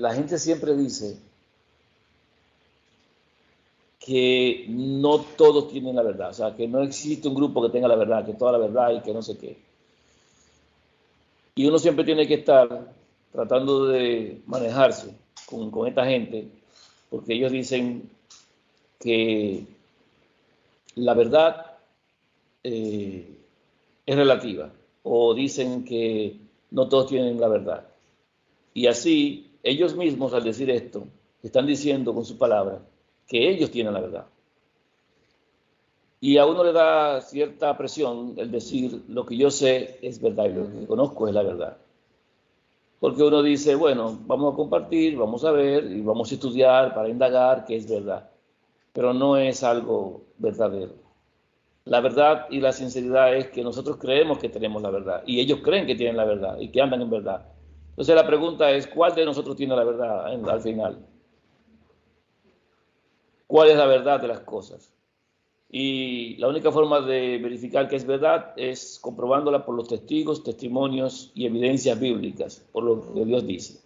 la gente siempre dice que no todos tienen la verdad, o sea, que no existe un grupo que tenga la verdad, que toda la verdad y que no sé qué. Y uno siempre tiene que estar tratando de manejarse con esta gente, porque ellos dicen que la verdad es relativa, o dicen que no todos tienen la verdad. Y así, ellos mismos al decir esto, están diciendo con sus palabras que ellos tienen la verdad. Y a uno le da cierta presión el decir lo que yo sé es verdad y lo que conozco es la verdad. Porque uno dice, bueno, vamos a compartir, vamos a ver y vamos a estudiar para indagar qué es verdad. Pero no es algo verdadero. La verdad y la sinceridad es que nosotros creemos que tenemos la verdad y ellos creen que tienen la verdad y que andan en verdad. Entonces la pregunta es, ¿cuál de nosotros tiene la verdad al final? ¿Cuál es la verdad de las cosas? Y la única forma de verificar que es verdad es comprobándola por los testigos, testimonios y evidencias bíblicas, por lo que Dios dice.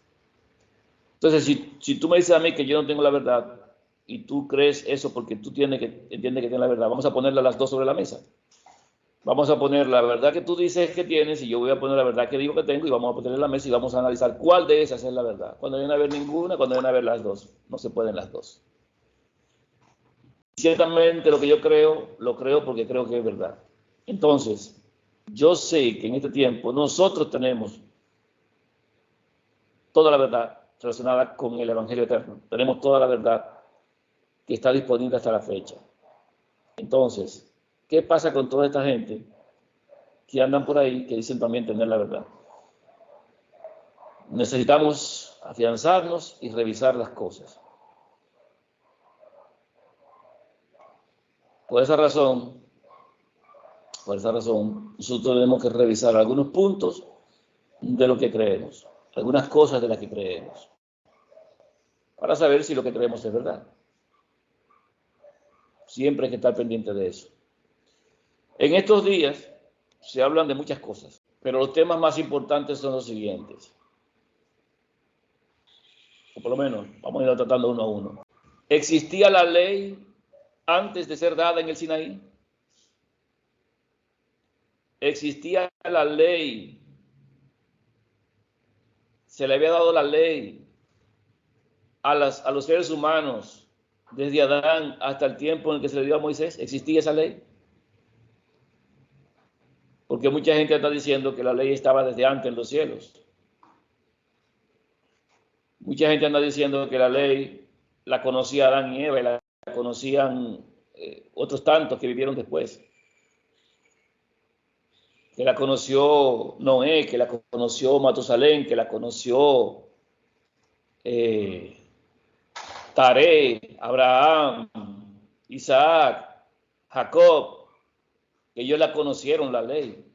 Entonces, si tú me dices a mí que yo no tengo la verdad y tú crees eso porque tú entiendes que tienes la verdad, vamos a ponerla las dos sobre la mesa. Vamos a poner la verdad que tú dices que tienes y yo voy a poner la verdad que digo que tengo y vamos a ponerla en la mesa y vamos a analizar cuál de esas es la verdad. Cuando viene a haber ninguna, cuando viene a haber las dos. No se pueden las dos. Ciertamente lo que yo creo, lo creo porque creo que es verdad. Entonces, yo sé que en este tiempo nosotros tenemos toda la verdad relacionada con el Evangelio eterno. Tenemos toda la verdad que está disponible hasta la fecha. Entonces, ¿qué pasa con toda esta gente que andan por ahí que dicen también tener la verdad? Necesitamos afianzarnos y revisar las cosas. Por esa razón, nosotros tenemos que revisar algunos puntos de lo que creemos, algunas cosas de las que creemos, para saber si lo que creemos es verdad. Siempre hay que estar pendiente de eso. En estos días se hablan de muchas cosas, pero los temas más importantes son los siguientes. O por lo menos, vamos a ir tratando uno a uno. ¿Existía la ley antes de ser dada en el Sinaí? ¿Existía la ley? ¿Se le había dado la ley a los seres humanos desde Adán hasta el tiempo en el que se le dio a Moisés? ¿Existía esa ley? Porque mucha gente está diciendo que la ley estaba desde antes en los cielos. Mucha gente anda diciendo que la ley la conocía Adán y Eva y la conocían otros tantos que vivieron después. Que la conoció Noé, que la conoció Matusalén, que la conoció Taré, Abraham, Isaac, Jacob, que ellos la conocieron la ley,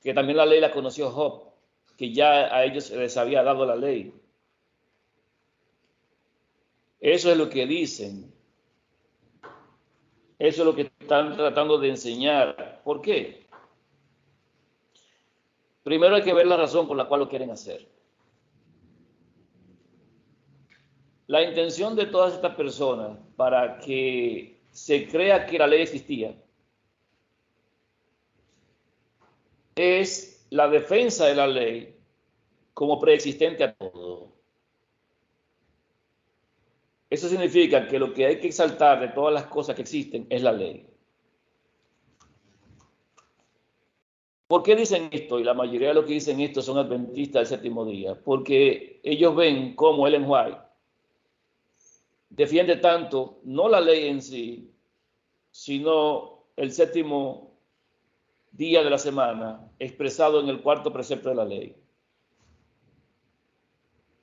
que también la ley la conoció Job, que ya a ellos se les había dado la ley. Eso es lo que dicen. Eso es lo que están tratando de enseñar. ¿Por qué? Primero hay que ver la razón por la cual lo quieren hacer. La intención de todas estas personas para que se crea que la ley existía es la defensa de la ley como preexistente a todo. Eso significa que lo que hay que exaltar de todas las cosas que existen es la ley. ¿Por qué dicen esto? Y la mayoría de los que dicen esto son adventistas del séptimo día. Porque ellos ven cómo Ellen White defiende tanto, no la ley en sí, sino el séptimo día de la semana expresado en el cuarto precepto de la ley.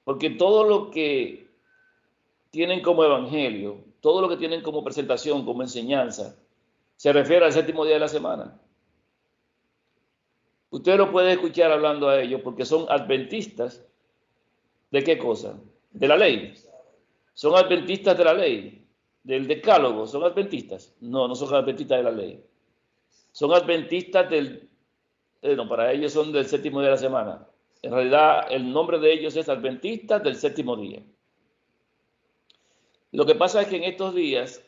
Porque todo lo que tienen como evangelio, todo lo que tienen como presentación, como enseñanza, se refiere al séptimo día de la semana. Usted lo puede escuchar hablando a ellos porque son adventistas. ¿De qué cosa? De la ley. Son adventistas de la ley, del decálogo. ¿Son adventistas? No, no son adventistas de la ley. Son adventistas no, para ellos son del séptimo día de la semana. En realidad, el nombre de ellos es adventistas del séptimo día. Lo que pasa es que en estos días,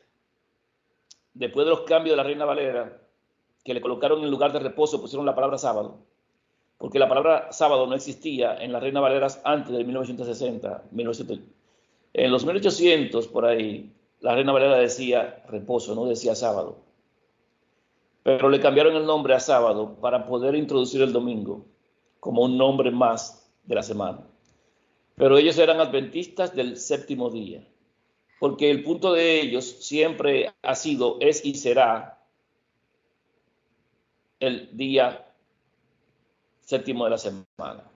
después de los cambios de la Reina Valera, que le colocaron en lugar de reposo, pusieron la palabra sábado, porque la palabra sábado no existía en la Reina Valera antes de 1960, 1900. En los 1800, por ahí, la Reina Valera decía reposo, no decía sábado. Pero le cambiaron el nombre a sábado para poder introducir el domingo como un nombre más de la semana. Pero ellos eran adventistas del séptimo día, porque el punto de ellos siempre ha sido, es y será el día séptimo de la semana.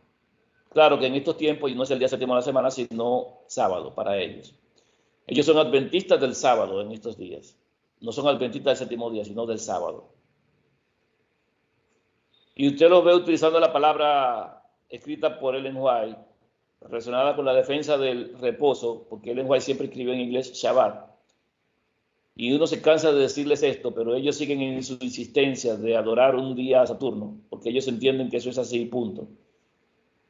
Claro que en estos tiempos no es el día séptimo de la semana, sino sábado para ellos. Ellos son adventistas del sábado en estos días. No son adventistas del séptimo día, sino del sábado. Y usted lo ve utilizando la palabra escrita por Ellen White, relacionada con la defensa del reposo, porque Ellen White siempre escribió en inglés Shabbat. Y uno se cansa de decirles esto, pero ellos siguen en su insistencia de adorar un día a Saturno, porque ellos entienden que eso es así, punto.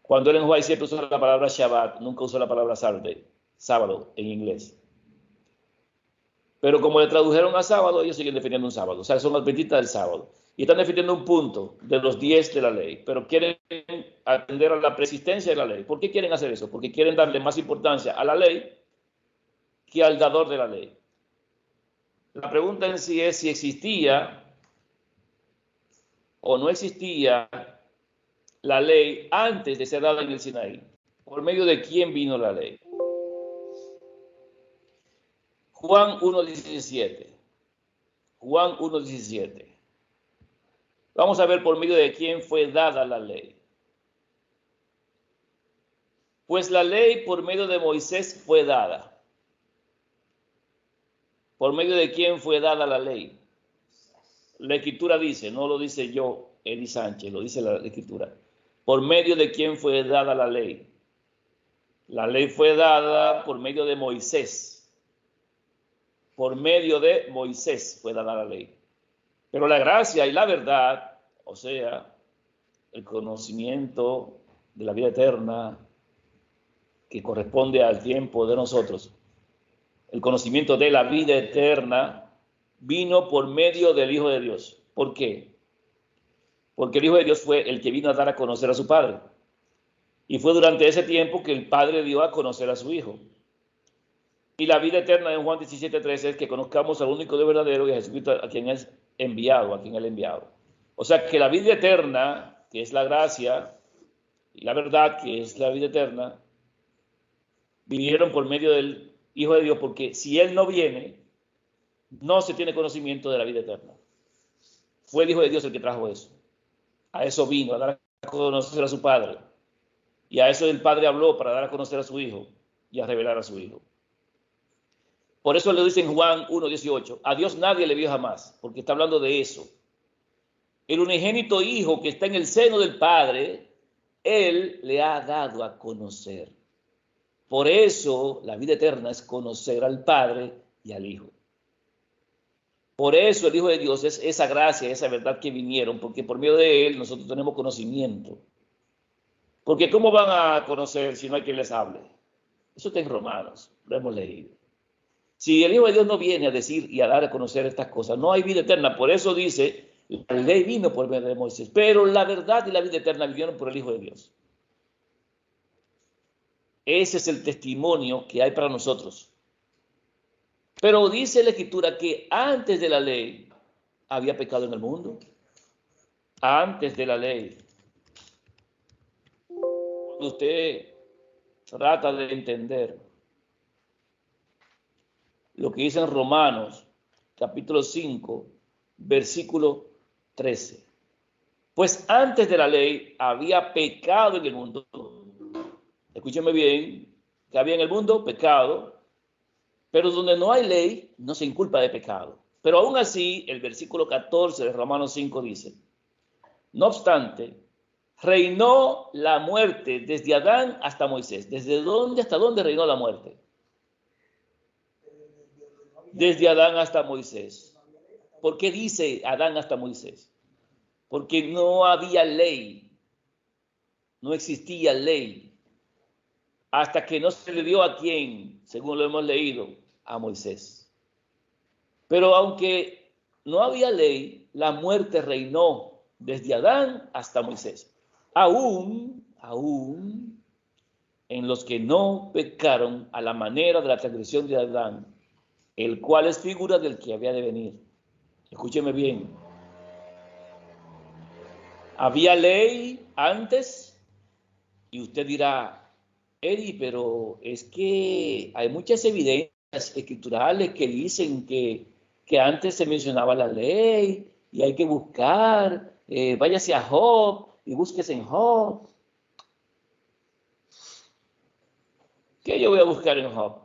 Cuando Ellen White siempre usó la palabra Shabbat, nunca usó la palabra Saturday, sábado en inglés. Pero como le tradujeron a sábado, ellos siguen defendiendo un sábado. O sea, son adventistas del sábado. Y están defendiendo un punto de los 10 de la ley, pero quieren atender a la persistencia de la ley. ¿Por qué quieren hacer eso? Porque quieren darle más importancia a la ley que al dador de la ley. La pregunta en sí es si existía o no existía la ley antes de ser dada en el Sinaí. ¿Por medio de quién vino la ley? Juan 1:17. Juan 1:17. Vamos a ver por medio de quién fue dada la ley. Pues la ley por medio de Moisés fue dada. ¿Por medio de quién fue dada la ley? La Escritura dice, no lo dice yo, Eli Sánchez, lo dice la Escritura. ¿Por medio de quién fue dada la ley? La ley fue dada por medio de Moisés. Por medio de Moisés fue dada la ley. Pero la gracia y la verdad, o sea, el conocimiento de la vida eterna que corresponde al tiempo de nosotros, el conocimiento de la vida eterna vino por medio del Hijo de Dios. ¿Por qué? Porque el Hijo de Dios fue el que vino a dar a conocer a su Padre. Y fue durante ese tiempo que el Padre dio a conocer a su Hijo. Y la vida eterna en Juan 17:13 es que conozcamos al único de verdadero y a Jesucristo a quien es enviado, a quien él ha enviado. O sea que la vida eterna, que es la gracia, y la verdad, que es la vida eterna, vinieron por medio del Hijo de Dios, porque si Él no viene, no se tiene conocimiento de la vida eterna. Fue el Hijo de Dios el que trajo eso. A eso vino, a dar a conocer a su Padre. Y a eso el Padre habló para dar a conocer a su Hijo y a revelar a su Hijo. Por eso le dice en Juan 1:18, a Dios nadie le vio jamás, porque está hablando de eso. El unigénito Hijo que está en el seno del Padre, Él le ha dado a conocer. Por eso la vida eterna es conocer al Padre y al Hijo. Por eso el Hijo de Dios es esa gracia, esa verdad que vinieron, porque por medio de Él nosotros tenemos conocimiento. Porque ¿cómo van a conocer si no hay quien les hable? Eso está en Romanos, lo hemos leído. Si el Hijo de Dios no viene a decir y a dar a conocer estas cosas, no hay vida eterna. Por eso dice, la ley vino por medio de Moisés, pero la verdad y la vida eterna vinieron por el Hijo de Dios. Ese es el testimonio que hay para nosotros. Pero dice la Escritura que antes de la ley había pecado en el mundo. Antes de la ley. Cuando usted trata de entender lo que dice en Romanos, capítulo 5, versículo 13. Pues antes de la ley había pecado en el mundo. Escúcheme bien, que había en el mundo pecado, pero donde no hay ley no se inculpa de pecado. Pero aún así, el versículo 14 de Romanos 5 dice, no obstante, reinó la muerte desde Adán hasta Moisés. ¿Desde dónde hasta dónde reinó la muerte? Desde Adán hasta Moisés. ¿Por qué dice Adán hasta Moisés? Porque no había ley, no existía ley, hasta que no se le dio a quién, según lo hemos leído, a Moisés. Pero aunque no había ley, la muerte reinó desde Adán hasta Moisés. Aún en los que no pecaron a la manera de la transgresión de Adán, el cual es figura del que había de venir. Escúcheme bien. Había ley antes y usted dirá, Eri, pero es que hay muchas evidencias escriturales que dicen que antes se mencionaba la ley y hay que buscar, váyase a Job y búsquese en Job. ¿Qué yo voy a buscar en Job?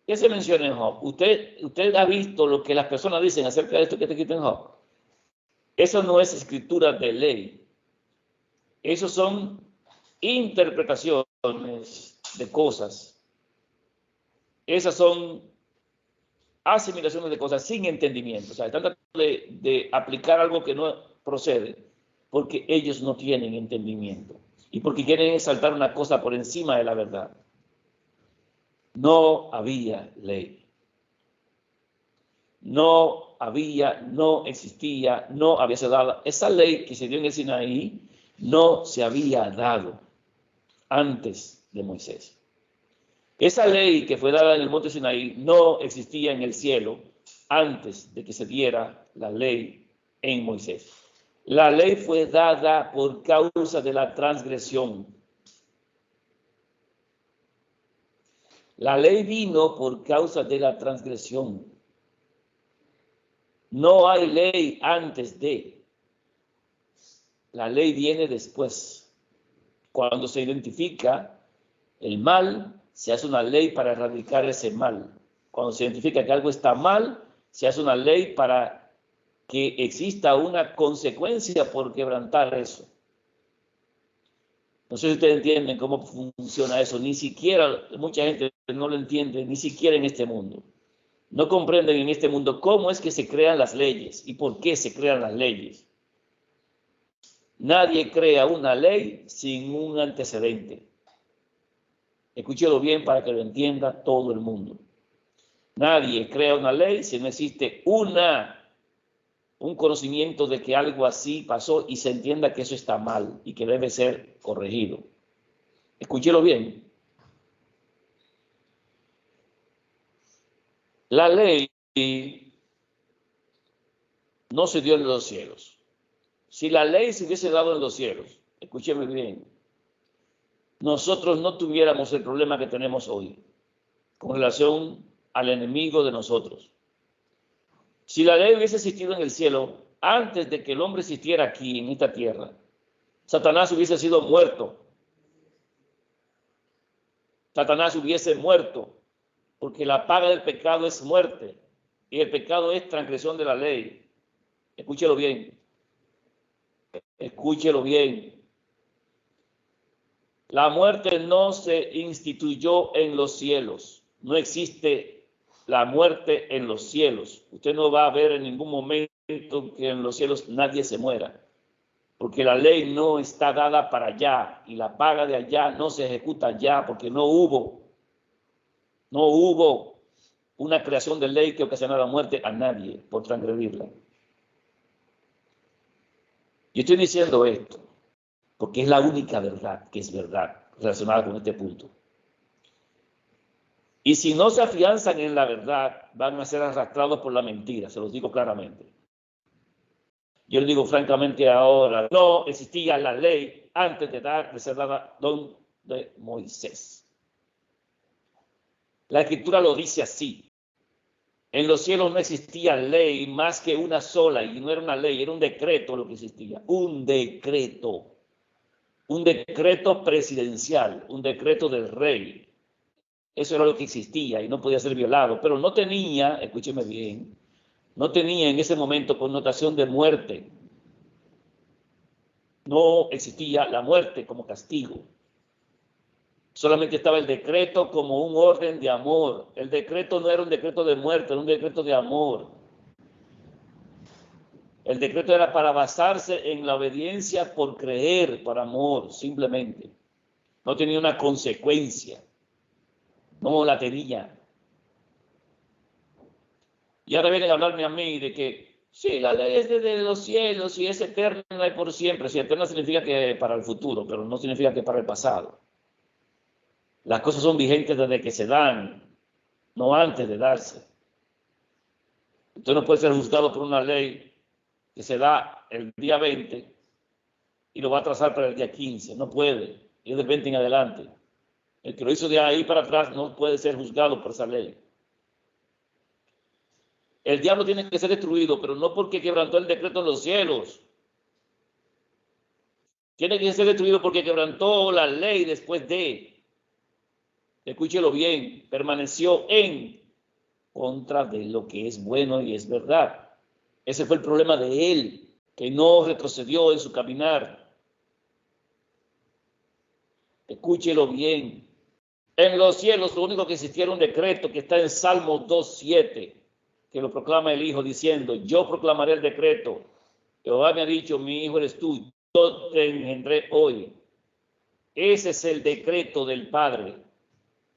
¿Qué se menciona en Job? ¿Usted ha visto lo que las personas dicen acerca de esto que está escrito en Job? Eso no es escritura de ley. Eso son interpretaciones de cosas. Esas son asimilaciones de cosas sin entendimiento. O sea, están tratando de aplicar algo que no procede porque ellos no tienen entendimiento y porque quieren exaltar una cosa por encima de la verdad. No había ley. No existía, no había sido dada. Esa ley que se dio en el Sinaí no se había dado antes de Moisés. Esa ley que fue dada en el monte Sinaí no existía en el cielo antes de que se diera la ley en Moisés. La ley fue dada por causa de la transgresión. La ley vino por causa de la transgresión. No hay ley antes de. La ley viene después. Cuando se identifica el mal, se hace una ley para erradicar ese mal. Cuando se identifica que algo está mal, se hace una ley para que exista una consecuencia por quebrantar eso. No sé si ustedes entienden cómo funciona eso. Ni siquiera, mucha gente no lo entiende, ni siquiera en este mundo. No comprenden en este mundo cómo es que se crean las leyes y por qué se crean las leyes. Nadie crea una ley sin un antecedente. Escúchelo bien para que lo entienda todo el mundo. Nadie crea una ley si no existe un conocimiento de que algo así pasó y se entienda que eso está mal y que debe ser corregido. Escúchelo bien. La ley no se dio en los cielos. Si la ley se hubiese dado en los cielos, escúcheme bien, nosotros no tuviéramos el problema que tenemos hoy con relación al enemigo de nosotros. Si la ley hubiese existido en el cielo antes de que el hombre existiera aquí en esta tierra, Satanás hubiese sido muerto. Satanás hubiese muerto, porque la paga del pecado es muerte y el pecado es transgresión de la ley. Escúchelo bien. Escúchelo bien. La muerte no se instituyó en los cielos. No existe la muerte en los cielos. Usted no va a ver en ningún momento que en los cielos nadie se muera, porque la ley no está dada para allá y la paga de allá no se ejecuta allá, porque no hubo una creación de ley que ocasionara muerte a nadie por transgredirla. Yo estoy diciendo esto porque es la única verdad que es verdad relacionada con este punto. Y si no se afianzan en la verdad, van a ser arrastrados por la mentira, se los digo claramente. Yo les digo francamente ahora, no existía la ley antes de ser dada don de Moisés. La Escritura lo dice así. En los cielos no existía ley más que una sola, y no era una ley, era un decreto lo que existía. Un decreto presidencial, un decreto del rey. Eso era lo que existía y no podía ser violado, pero no tenía, escúcheme bien, no tenía en ese momento connotación de muerte. No existía la muerte como castigo. Solamente estaba el decreto como un orden de amor. El decreto no era un decreto de muerte, era un decreto de amor. El decreto era para basarse en la obediencia por creer, por amor, simplemente. No tenía una consecuencia. No la tenía. Y ahora vienen a hablarme a mí de que, sí, la ley es desde los cielos y es eterna y por siempre. Sí, eterna significa que para el futuro, pero no significa que para el pasado. Las cosas son vigentes desde que se dan, no antes de darse. Usted no puede ser juzgado por una ley que se da el día 20 y lo va a trazar para el día 15. No puede. Y es del 20 en adelante. El que lo hizo de ahí para atrás no puede ser juzgado por esa ley. El diablo tiene que ser destruido, pero no porque quebrantó el decreto en los cielos. Tiene que ser destruido porque quebrantó la ley después de, escúchelo bien, permaneció en contra de lo que es bueno y es verdad. Ese fue el problema de él, que no retrocedió en su caminar. Escúchelo bien. En los cielos lo único que existía era un decreto que está en Salmo 2:7, que lo proclama el Hijo diciendo, yo proclamaré el decreto. Jehová me ha dicho, mi hijo eres tú, yo te engendré hoy. Ese es el decreto del Padre.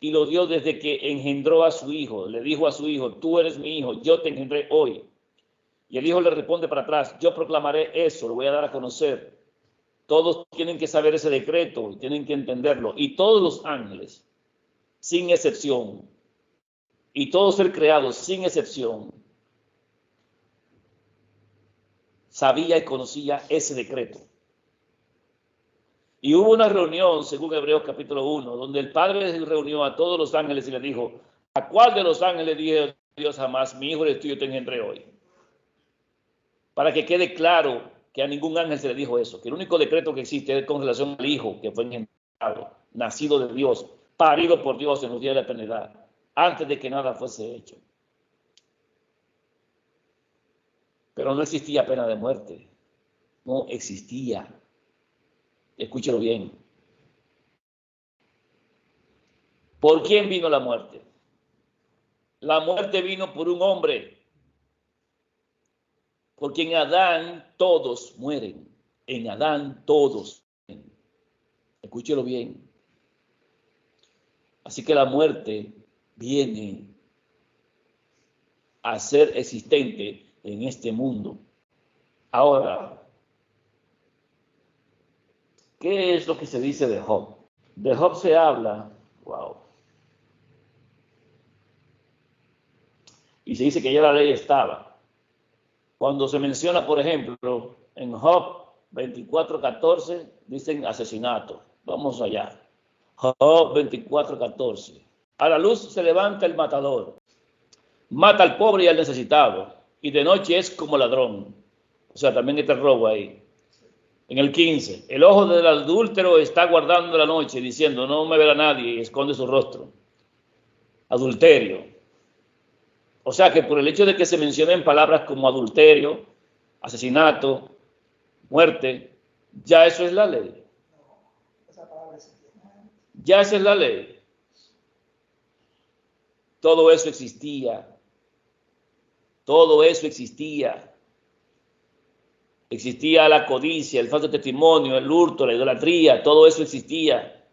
Y lo dio desde que engendró a su hijo. Le dijo a su hijo, tú eres mi hijo, yo te engendré hoy. Y el hijo le responde para atrás, yo proclamaré eso, lo voy a dar a conocer. Todos tienen que saber ese decreto, tienen que entenderlo. Y todos los ángeles, sin excepción, y todos ser creados, sin excepción, sabía y conocía ese decreto. Y hubo una reunión, según Hebreos capítulo 1, donde el Padre reunió a todos los ángeles y le dijo, ¿a cuál de los ángeles dijo Dios jamás, mi hijo eres tú, yo te engendré hoy? Para que quede claro que a ningún ángel se le dijo eso, que el único decreto que existe es con relación al Hijo que fue engendrado, nacido de Dios, parido por Dios en los días de la eternidad, antes de que nada fuese hecho. Pero no existía pena de muerte, no existía. Escúchelo bien. ¿Por quién vino la muerte? La muerte vino por un hombre, porque en Adán todos mueren. En Adán todos mueren. Escúchelo bien. Así que la muerte viene a ser existente en este mundo. Ahora, ¿qué es lo que se dice de Job? De Job se habla, wow, y se dice que ya la ley estaba. Cuando se menciona, por ejemplo, en Job 24:14, dicen asesinato. Vamos allá. Job 24:14. A la luz se levanta el matador, mata al pobre y al necesitado, y de noche es como ladrón. O sea, también está el robo ahí. En el 15, el ojo del adúltero está guardando la noche, diciendo, no me verá nadie, y esconde su rostro. Adulterio. O sea que por el hecho de que se mencionen palabras como adulterio, asesinato, muerte, ya eso es la ley. Ya esa es la ley. Todo eso existía. Todo eso existía. Existía la codicia, el falso testimonio, el hurto, la idolatría, todo eso existía.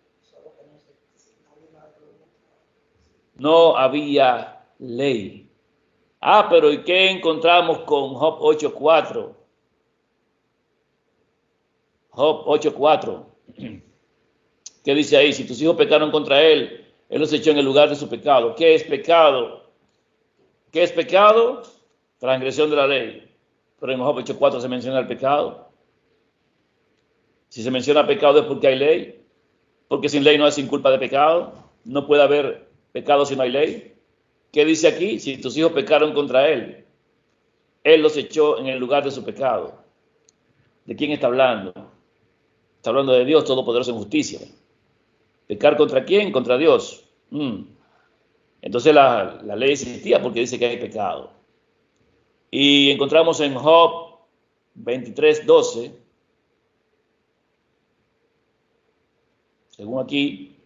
No había ley. Pero ¿y qué encontramos con Job 8:4? Job 8:4. ¿Qué dice ahí? Si tus hijos pecaron contra él, él los echó en el lugar de su pecado. ¿Qué es pecado? ¿Qué es pecado? Transgresión de la ley. Pero en Job 8:4 se menciona el pecado. Si se menciona pecado es porque hay ley. Porque sin ley no hay sin culpa de pecado. No puede haber pecado si no hay ley. ¿Qué dice aquí? Si tus hijos pecaron contra él, él los echó en el lugar de su pecado. ¿De quién está hablando? Está hablando de Dios Todopoderoso en justicia. ¿Pecar contra quién? Contra Dios. Entonces la ley existía porque dice que hay pecado. Y encontramos en Job 23:12, según aquí,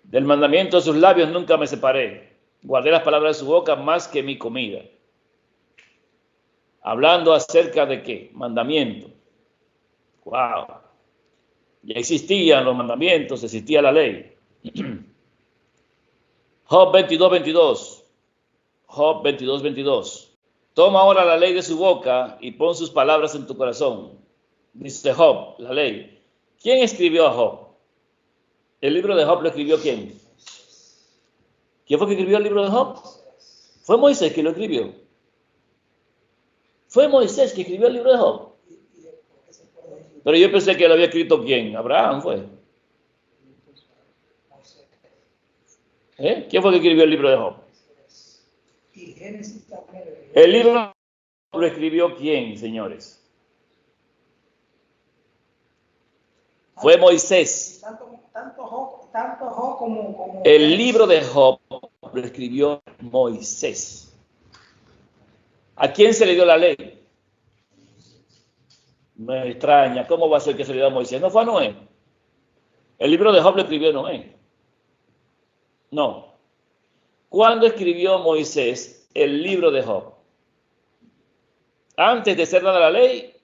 del mandamiento de sus labios nunca me separé. Guardé las palabras de su boca más que mi comida. Hablando acerca de qué? Mandamiento. Wow. Ya existían los mandamientos, existía la ley. Job 22:22. Job 22, 22. Toma ahora la ley de su boca y pon sus palabras en tu corazón. Dice Job, la ley. ¿Quién escribió a Job? ¿El libro de Job lo escribió quién? ¿Quién fue que escribió el libro de Job? Fue Moisés que lo escribió. Fue Moisés que escribió el libro de Job. Pero yo pensé que lo había escrito ¿quién? Abraham fue. ¿Quién fue que escribió el libro de Job? El libro lo escribió ¿quién, señores? Fue Moisés. Tanto Job como el libro de Job lo escribió Moisés. ¿A quién se le dio la ley? Me extraña, ¿cómo va a ser que se le dio a Moisés? No fue a Noé. El libro de Job lo escribió Noé. No. ¿Cuándo escribió Moisés el libro de Job? ¿Antes de ser dada la ley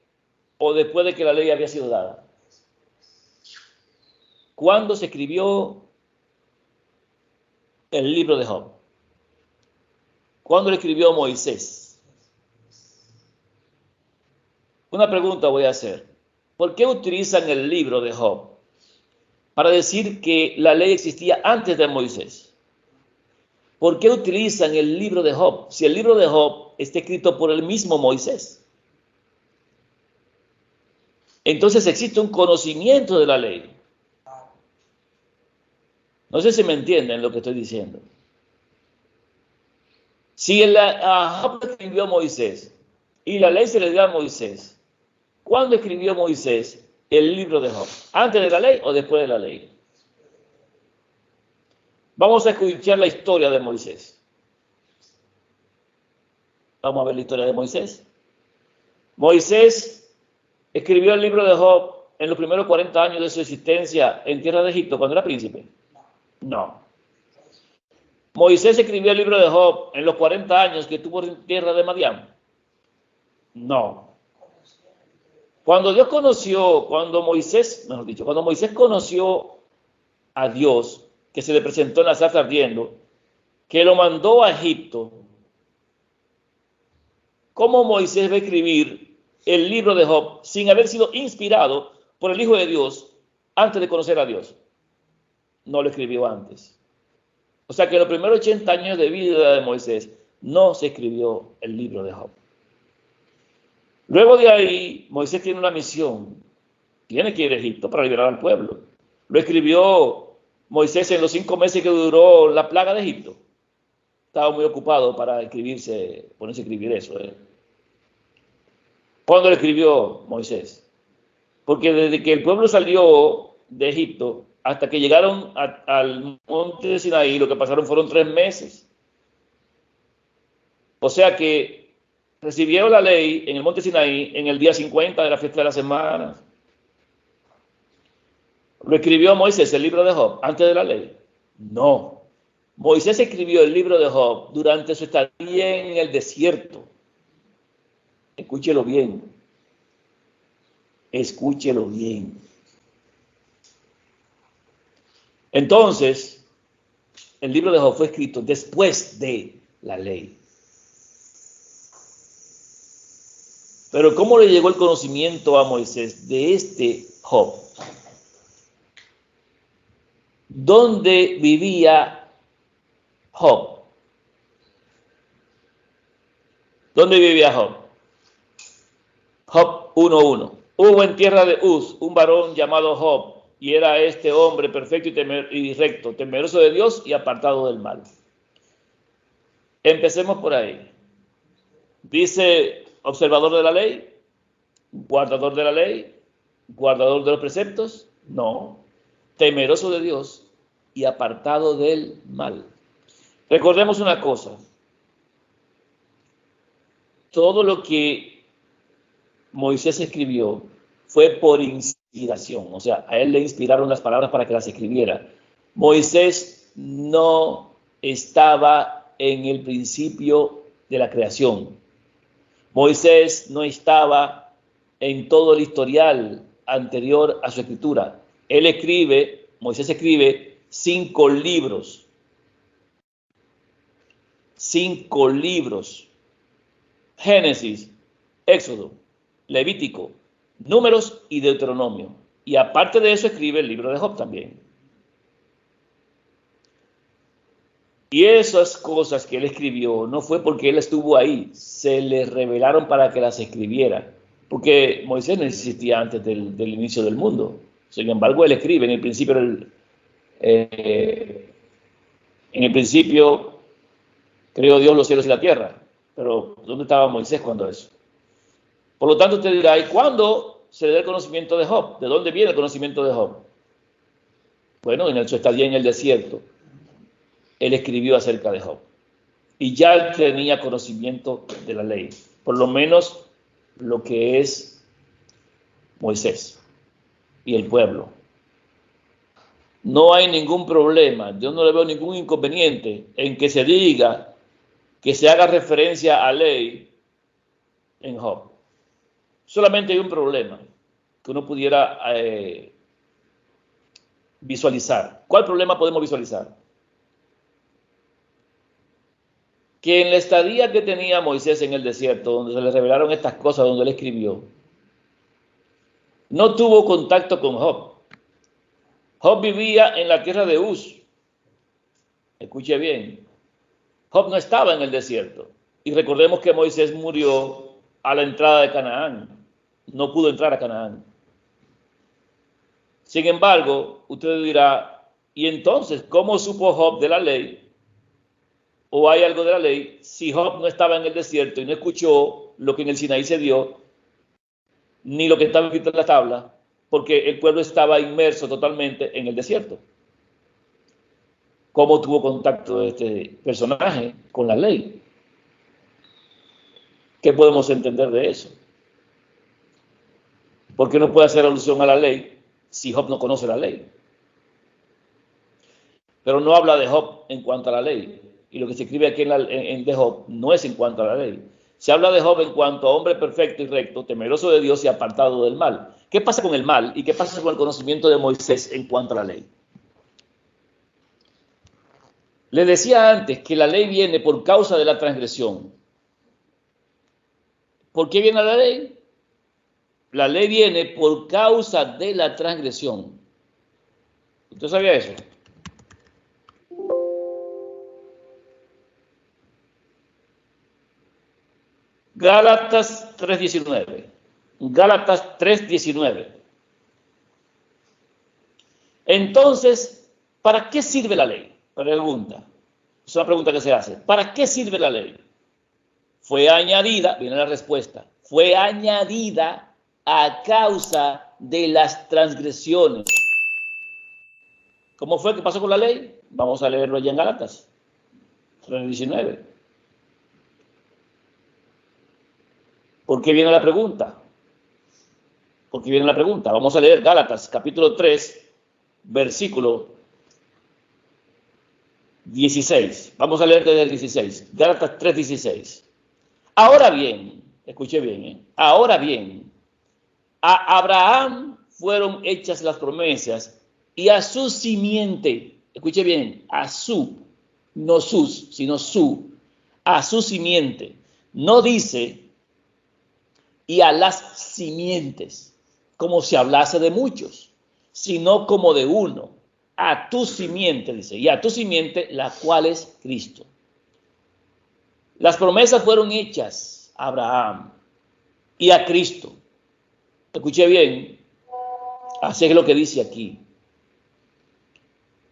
o después de que la ley había sido dada? ¿Cuándo se escribió el libro de Job? ¿Cuándo lo escribió Moisés? Una pregunta voy a hacer. ¿Por qué utilizan el libro de Job para decir que la ley existía antes de Moisés? ¿Por qué utilizan el libro de Job si el libro de Job está escrito por el mismo Moisés? Entonces existe un conocimiento de la ley. No sé si me entienden lo que estoy diciendo. Si Job escribió Moisés y la ley se le dio a Moisés, ¿cuándo escribió Moisés el libro de Job? ¿Antes de la ley o después de la ley? Vamos a escuchar la historia de Moisés. Vamos a ver la historia de Moisés. Moisés escribió el libro de Job en los primeros 40 años de su existencia en tierra de Egipto, cuando era príncipe. No. Moisés escribió el libro de Job en los 40 años que tuvo en tierra de Madián. No. Cuando Moisés conoció a Dios, que se le presentó en la zarza ardiendo, que lo mandó a Egipto, ¿cómo Moisés va a escribir el libro de Job sin haber sido inspirado por el Hijo de Dios antes de conocer a Dios? No lo escribió antes. O sea que en los primeros 80 años de vida de Moisés no se escribió el libro de Job. Luego de ahí, Moisés tiene una misión. Tiene que ir a Egipto para liberar al pueblo. Lo escribió Moisés en los 5 meses que duró la plaga de Egipto. Estaba muy ocupado para ponerse a escribir eso. ¿Cuándo lo escribió Moisés? Porque desde que el pueblo salió de Egipto hasta que llegaron al monte de Sinaí, lo que pasaron fueron 3 meses. O sea que recibieron la ley en el monte Sinaí en el día 50 de la fiesta de la semana. ¿Lo escribió Moisés el libro de Job antes de la ley? No. Moisés escribió el libro de Job durante su estadía en el desierto. Escúchelo bien. Escúchelo bien. Entonces, el libro de Job fue escrito después de la ley. Pero ¿cómo le llegó el conocimiento a Moisés de este Job? ¿Dónde vivía Job? ¿Dónde vivía Job? Job 1:1. Hubo en tierra de Uz un varón llamado Job, y era este hombre perfecto y recto, temeroso de Dios y apartado del mal. Empecemos por ahí. Dice, observador de la ley, guardador de la ley, guardador de los preceptos, no, temeroso de Dios y apartado del mal. Recordemos una cosa, todo lo que Moisés escribió fue por inspiración, o sea, a él le inspiraron las palabras para que las escribiera. Moisés no estaba en el principio de la creación. Moisés no estaba en todo el historial anterior a su escritura. Moisés escribe 5 libros. 5 libros: Génesis, Éxodo, Levítico, Números y Deuteronomio. Y aparte de eso escribe el libro de Job también. Y esas cosas que él escribió no fue porque él estuvo ahí, se le revelaron para que las escribiera, porque Moisés no existía antes del inicio del mundo. Sin embargo, él escribe: en el principio creó Dios los cielos y la tierra. Pero ¿dónde estaba Moisés cuando eso? Por lo tanto, usted dirá: ¿y cuándo se le da el conocimiento de Job? ¿De dónde viene el conocimiento de Job? Bueno, en su estadía en el desierto, él escribió acerca de Job. Y ya él tenía conocimiento de la ley, por lo menos lo que es Moisés y el pueblo. No hay ningún problema, yo no le veo ningún inconveniente en que se diga, que se haga referencia a ley en Job. Solamente hay un problema que uno pudiera visualizar. ¿Cuál problema podemos visualizar? Que en la estadía que tenía Moisés en el desierto, donde se le revelaron estas cosas, donde él escribió, no tuvo contacto con Job. Job vivía en la tierra de Uz. Escuche bien. Job no estaba en el desierto. Y recordemos que Moisés murió a la entrada de Canaán. No pudo entrar a Canaán. Sin embargo, usted dirá: ¿y entonces cómo supo Job de la ley? ¿O hay algo de la ley si Job no estaba en el desierto y no escuchó lo que en el Sinaí se dio, ni lo que estaba escrito en la tabla, porque el pueblo estaba inmerso totalmente en el desierto? ¿Cómo tuvo contacto este personaje con la ley? ¿Qué podemos entender de eso? ¿Por qué no puede hacer alusión a la ley si Job no conoce la ley? Pero no habla de Job en cuanto a la ley. Y lo que se escribe aquí de Job no es en cuanto a la ley. Se habla de Job en cuanto a hombre perfecto y recto, temeroso de Dios y apartado del mal. ¿Qué pasa con el mal y qué pasa con el conocimiento de Moisés en cuanto a la ley? Le decía antes que la ley viene por causa de la transgresión. ¿Por qué viene la ley? La ley viene por causa de la transgresión. ¿Usted sabía eso? Gálatas 3:19. Gálatas 3:19. Entonces, ¿para qué sirve la ley? Pregunta. Es una pregunta que se hace. ¿Para qué sirve la ley? Fue añadida, viene la respuesta, fue añadida a causa de las transgresiones. ¿Cómo fue que pasó con la ley? Vamos a leerlo allá en Gálatas 3:19. ¿Por qué viene la pregunta? ¿Por qué viene la pregunta? Vamos a leer Gálatas capítulo 3, versículo 16. Vamos a leer desde el 16. Gálatas 3:16. Ahora bien, escuche bien, ahora bien, a Abraham fueron hechas las promesas y a su simiente, escuche bien, a su, no sus, sino su, a su simiente. No dice y a las simientes, como si hablase de muchos, sino como de uno. A tu simiente, dice, y a tu simiente, la cual es Cristo. Las promesas fueron hechas a Abraham y a Cristo. Escuche bien, así es lo que dice aquí.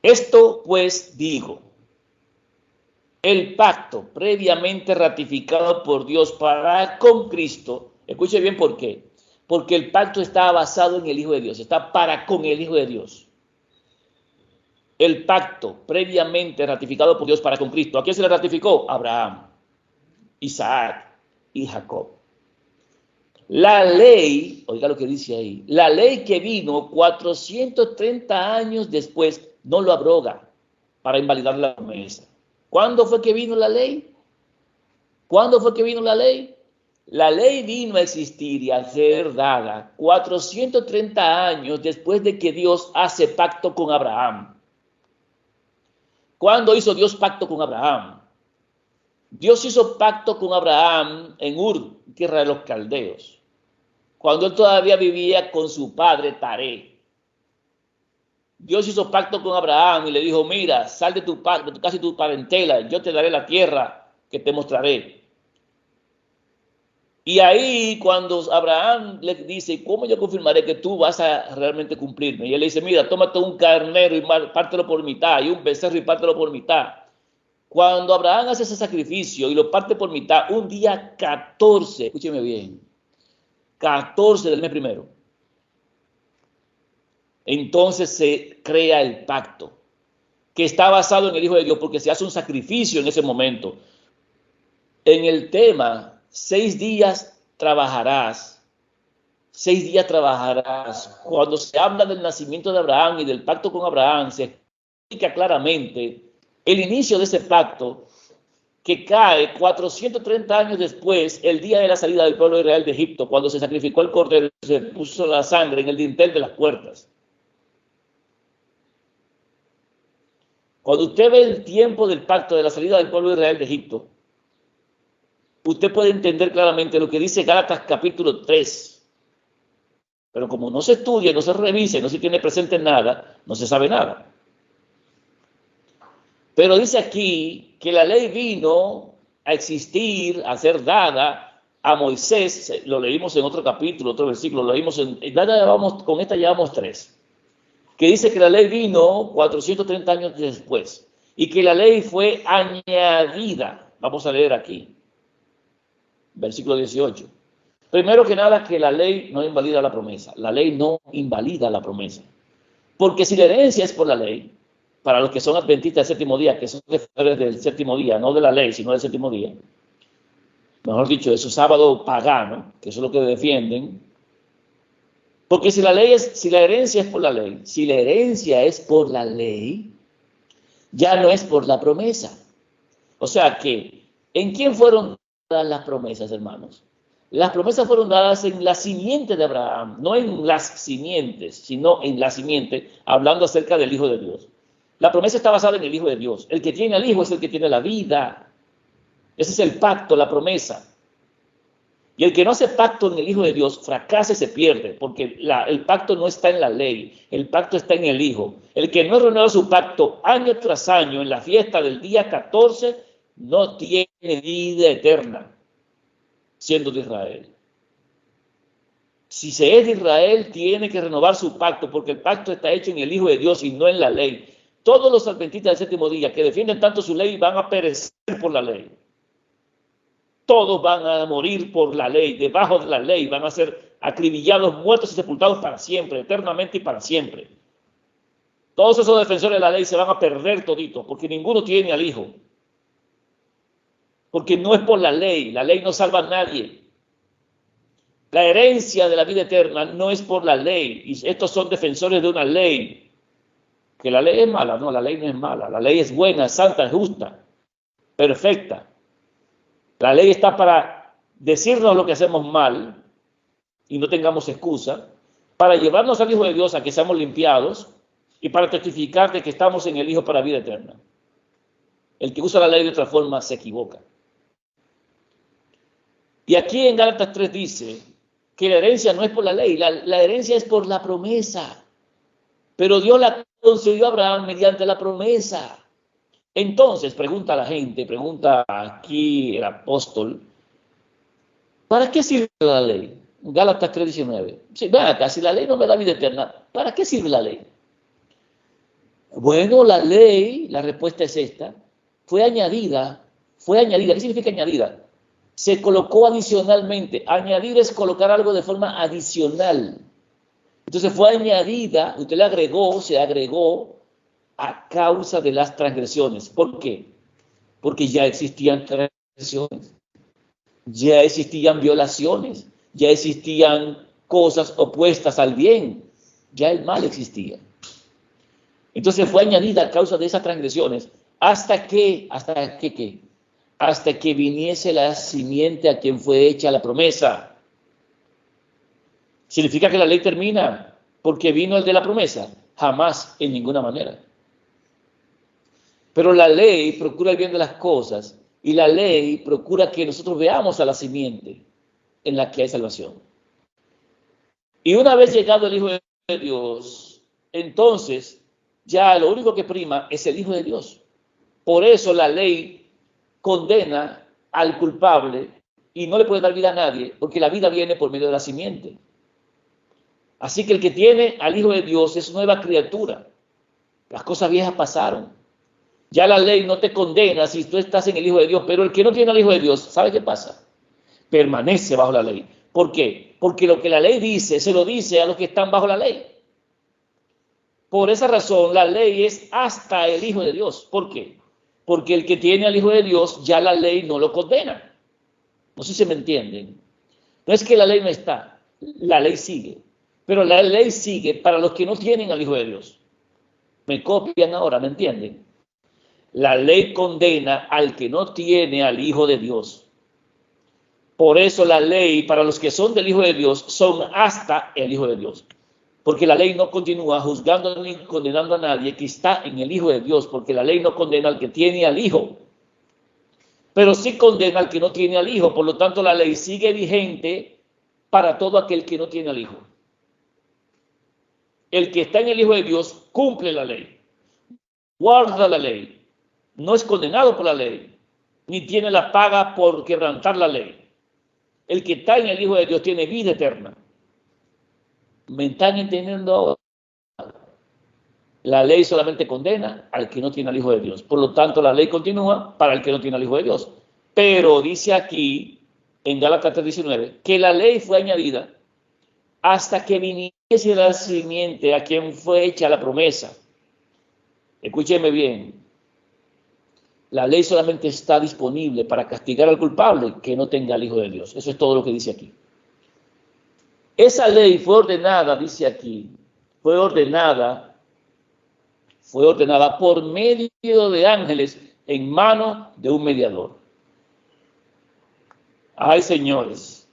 Esto pues digo, el pacto previamente ratificado por Dios para con Cristo, escuche bien por qué, porque el pacto está basado en el Hijo de Dios, está para con el Hijo de Dios. El pacto previamente ratificado por Dios para con Cristo, ¿a quién se le ratificó? Abraham, Isaac y Jacob. La ley, oiga lo que dice ahí, la ley que vino 430 años después no lo abroga para invalidar la promesa. ¿Cuándo fue que vino la ley? ¿Cuándo fue que vino la ley? La ley vino a existir y a ser dada 430 años después de que Dios hace pacto con Abraham. ¿Cuándo hizo Dios pacto con Abraham? Dios hizo pacto con Abraham en Ur, tierra de los caldeos, cuando él todavía vivía con su padre Taré. Dios hizo pacto con Abraham y le dijo, mira, sal de tu casa y tu parentela, yo te daré la tierra que te mostraré. Y ahí cuando Abraham le dice, ¿cómo yo confirmaré que tú vas a realmente cumplirme? Y él le dice, mira, tómate un carnero y pártelo por mitad, y un becerro y pártelo por mitad. Cuando Abraham hace ese sacrificio y lo parte por mitad, un día 14, escúcheme bien, 14 del mes primero, entonces se crea el pacto, que está basado en el Hijo de Dios, porque se hace un sacrificio en ese momento. En el tema, 6 días trabajarás, 6 días trabajarás. Cuando se habla del nacimiento de Abraham y del pacto con Abraham, se explica claramente el inicio de ese pacto, que cae 430 años después, el día de la salida del pueblo de Israel de Egipto, cuando se sacrificó el cordero, se puso la sangre en el dintel de las puertas. Cuando usted ve el tiempo del pacto de la salida del pueblo de Israel de Egipto, usted puede entender claramente lo que dice Gálatas capítulo 3. Pero como no se estudia, no se revisa, no se tiene presente nada, no se sabe nada. Pero dice aquí que la ley vino a existir, a ser dada a Moisés. Lo leímos en otro capítulo, otro versículo, lo leímos con esta llevamos 3. Que dice que la ley vino 430 años después y que la ley fue añadida. Vamos a leer aquí, versículo 18. Primero que nada, que la ley no invalida la promesa. La ley no invalida la promesa. Porque si la herencia es por la ley, para los que son adventistas del séptimo día, que son defensores del séptimo día, no de la ley, sino del séptimo día, mejor dicho, de su sábado pagano, que eso es lo que defienden. Porque si la herencia es por la ley, si la herencia es por la ley, ya no es por la promesa. O sea que, ¿en quién fueron dadas las promesas, hermanos? Las promesas fueron dadas en la simiente de Abraham, no en las simientes, sino en la simiente, hablando acerca del Hijo de Dios. La promesa está basada en el Hijo de Dios. El que tiene al Hijo es el que tiene la vida. Ese es el pacto, la promesa. Y el que no hace pacto en el Hijo de Dios fracasa y se pierde, porque el pacto no está en la ley, el pacto está en el Hijo. El que no renueva su pacto año tras año en la fiesta del día 14 no tiene vida eterna, siendo de Israel. Si se es de Israel, tiene que renovar su pacto, porque el pacto está hecho en el Hijo de Dios y no en la ley. Todos los adventistas del séptimo día que defienden tanto su ley van a perecer por la ley. Todos van a morir por la ley, debajo de la ley, van a ser acribillados, muertos y sepultados para siempre, eternamente y para siempre. Todos esos defensores de la ley se van a perder toditos, porque ninguno tiene al Hijo. Porque no es por la ley no salva a nadie. La herencia de la vida eterna no es por la ley, y estos son defensores de una ley. Que la ley es mala, no, la ley no es mala, la ley es buena, santa, justa, perfecta. La ley está para decirnos lo que hacemos mal y no tengamos excusa, para llevarnos al Hijo de Dios a que seamos limpiados y para testificar de que estamos en el Hijo para vida eterna. El que usa la ley de otra forma se equivoca. Y aquí en Gálatas 3 dice que la herencia no es por la ley, la herencia es por la promesa. Pero Dios la concedió a Abraham mediante la promesa. Entonces, pregunta la gente, pregunta aquí el apóstol, ¿para qué sirve la ley? Gálatas 3:19. Si la ley no me da vida eterna, ¿para qué sirve la ley? Bueno, la ley, la respuesta es esta, fue añadida. ¿Qué significa añadida? Se colocó adicionalmente. Añadir es colocar algo de forma adicional. Entonces fue añadida, usted le agregó, se agregó a causa de las transgresiones. ¿Por qué? Porque ya existían transgresiones, ya existían violaciones, ya existían cosas opuestas al bien, ya el mal existía. Entonces fue añadida a causa de esas transgresiones hasta que viniese la simiente a quien fue hecha la promesa. ¿Significa que la ley termina porque vino el de la promesa? Jamás, en ninguna manera. Pero la ley procura el bien de las cosas Y la ley procura que nosotros veamos a la simiente en la que hay salvación. Y una vez llegado el Hijo de Dios, entonces ya lo único que prima es el Hijo de Dios. Por eso la ley condena al culpable y no le puede dar vida a nadie, porque la vida viene por medio de la simiente. Así que el que tiene al Hijo de Dios es nueva criatura. Las cosas viejas pasaron. Ya la ley no te condena si tú estás en el Hijo de Dios, pero el que no tiene al Hijo de Dios, ¿sabe qué pasa? Permanece bajo la ley. ¿Por qué? Porque lo que la ley dice, se lo dice a los que están bajo la ley. Por esa razón, la ley es hasta el Hijo de Dios. ¿Por qué? Porque el que tiene al Hijo de Dios, ya la ley no lo condena. No sé si me entienden. No es que la ley no está, la ley sigue. Pero la ley sigue para los que no tienen al Hijo de Dios. Me copian ahora, ¿me entienden? La ley condena al que no tiene al Hijo de Dios. Por eso la ley para los que son del Hijo de Dios son hasta el Hijo de Dios. Porque la ley no continúa juzgando ni condenando a nadie que está en el Hijo de Dios, porque la ley no condena al que tiene al Hijo, pero sí condena al que no tiene al Hijo. Por lo tanto, la ley sigue vigente para todo aquel que no tiene al Hijo. El que está en el Hijo de Dios cumple la ley, guarda la ley, no es condenado por la ley, ni tiene la paga por quebrantar la ley. El que está en el Hijo de Dios tiene vida eterna. ¿Me están entendiendo ahora? La ley solamente condena al que no tiene al Hijo de Dios. Por lo tanto, la ley continúa para el que no tiene al Hijo de Dios. Pero dice aquí, en Gálatas 3:19, que la ley fue añadida hasta que viniese la simiente a quien fue hecha la promesa. Escúcheme bien. La ley solamente está disponible para castigar al culpable que no tenga al Hijo de Dios. Eso es todo lo que dice aquí. Esa ley fue ordenada, dice aquí, fue ordenada por medio de ángeles en manos de un mediador. Ay, señores.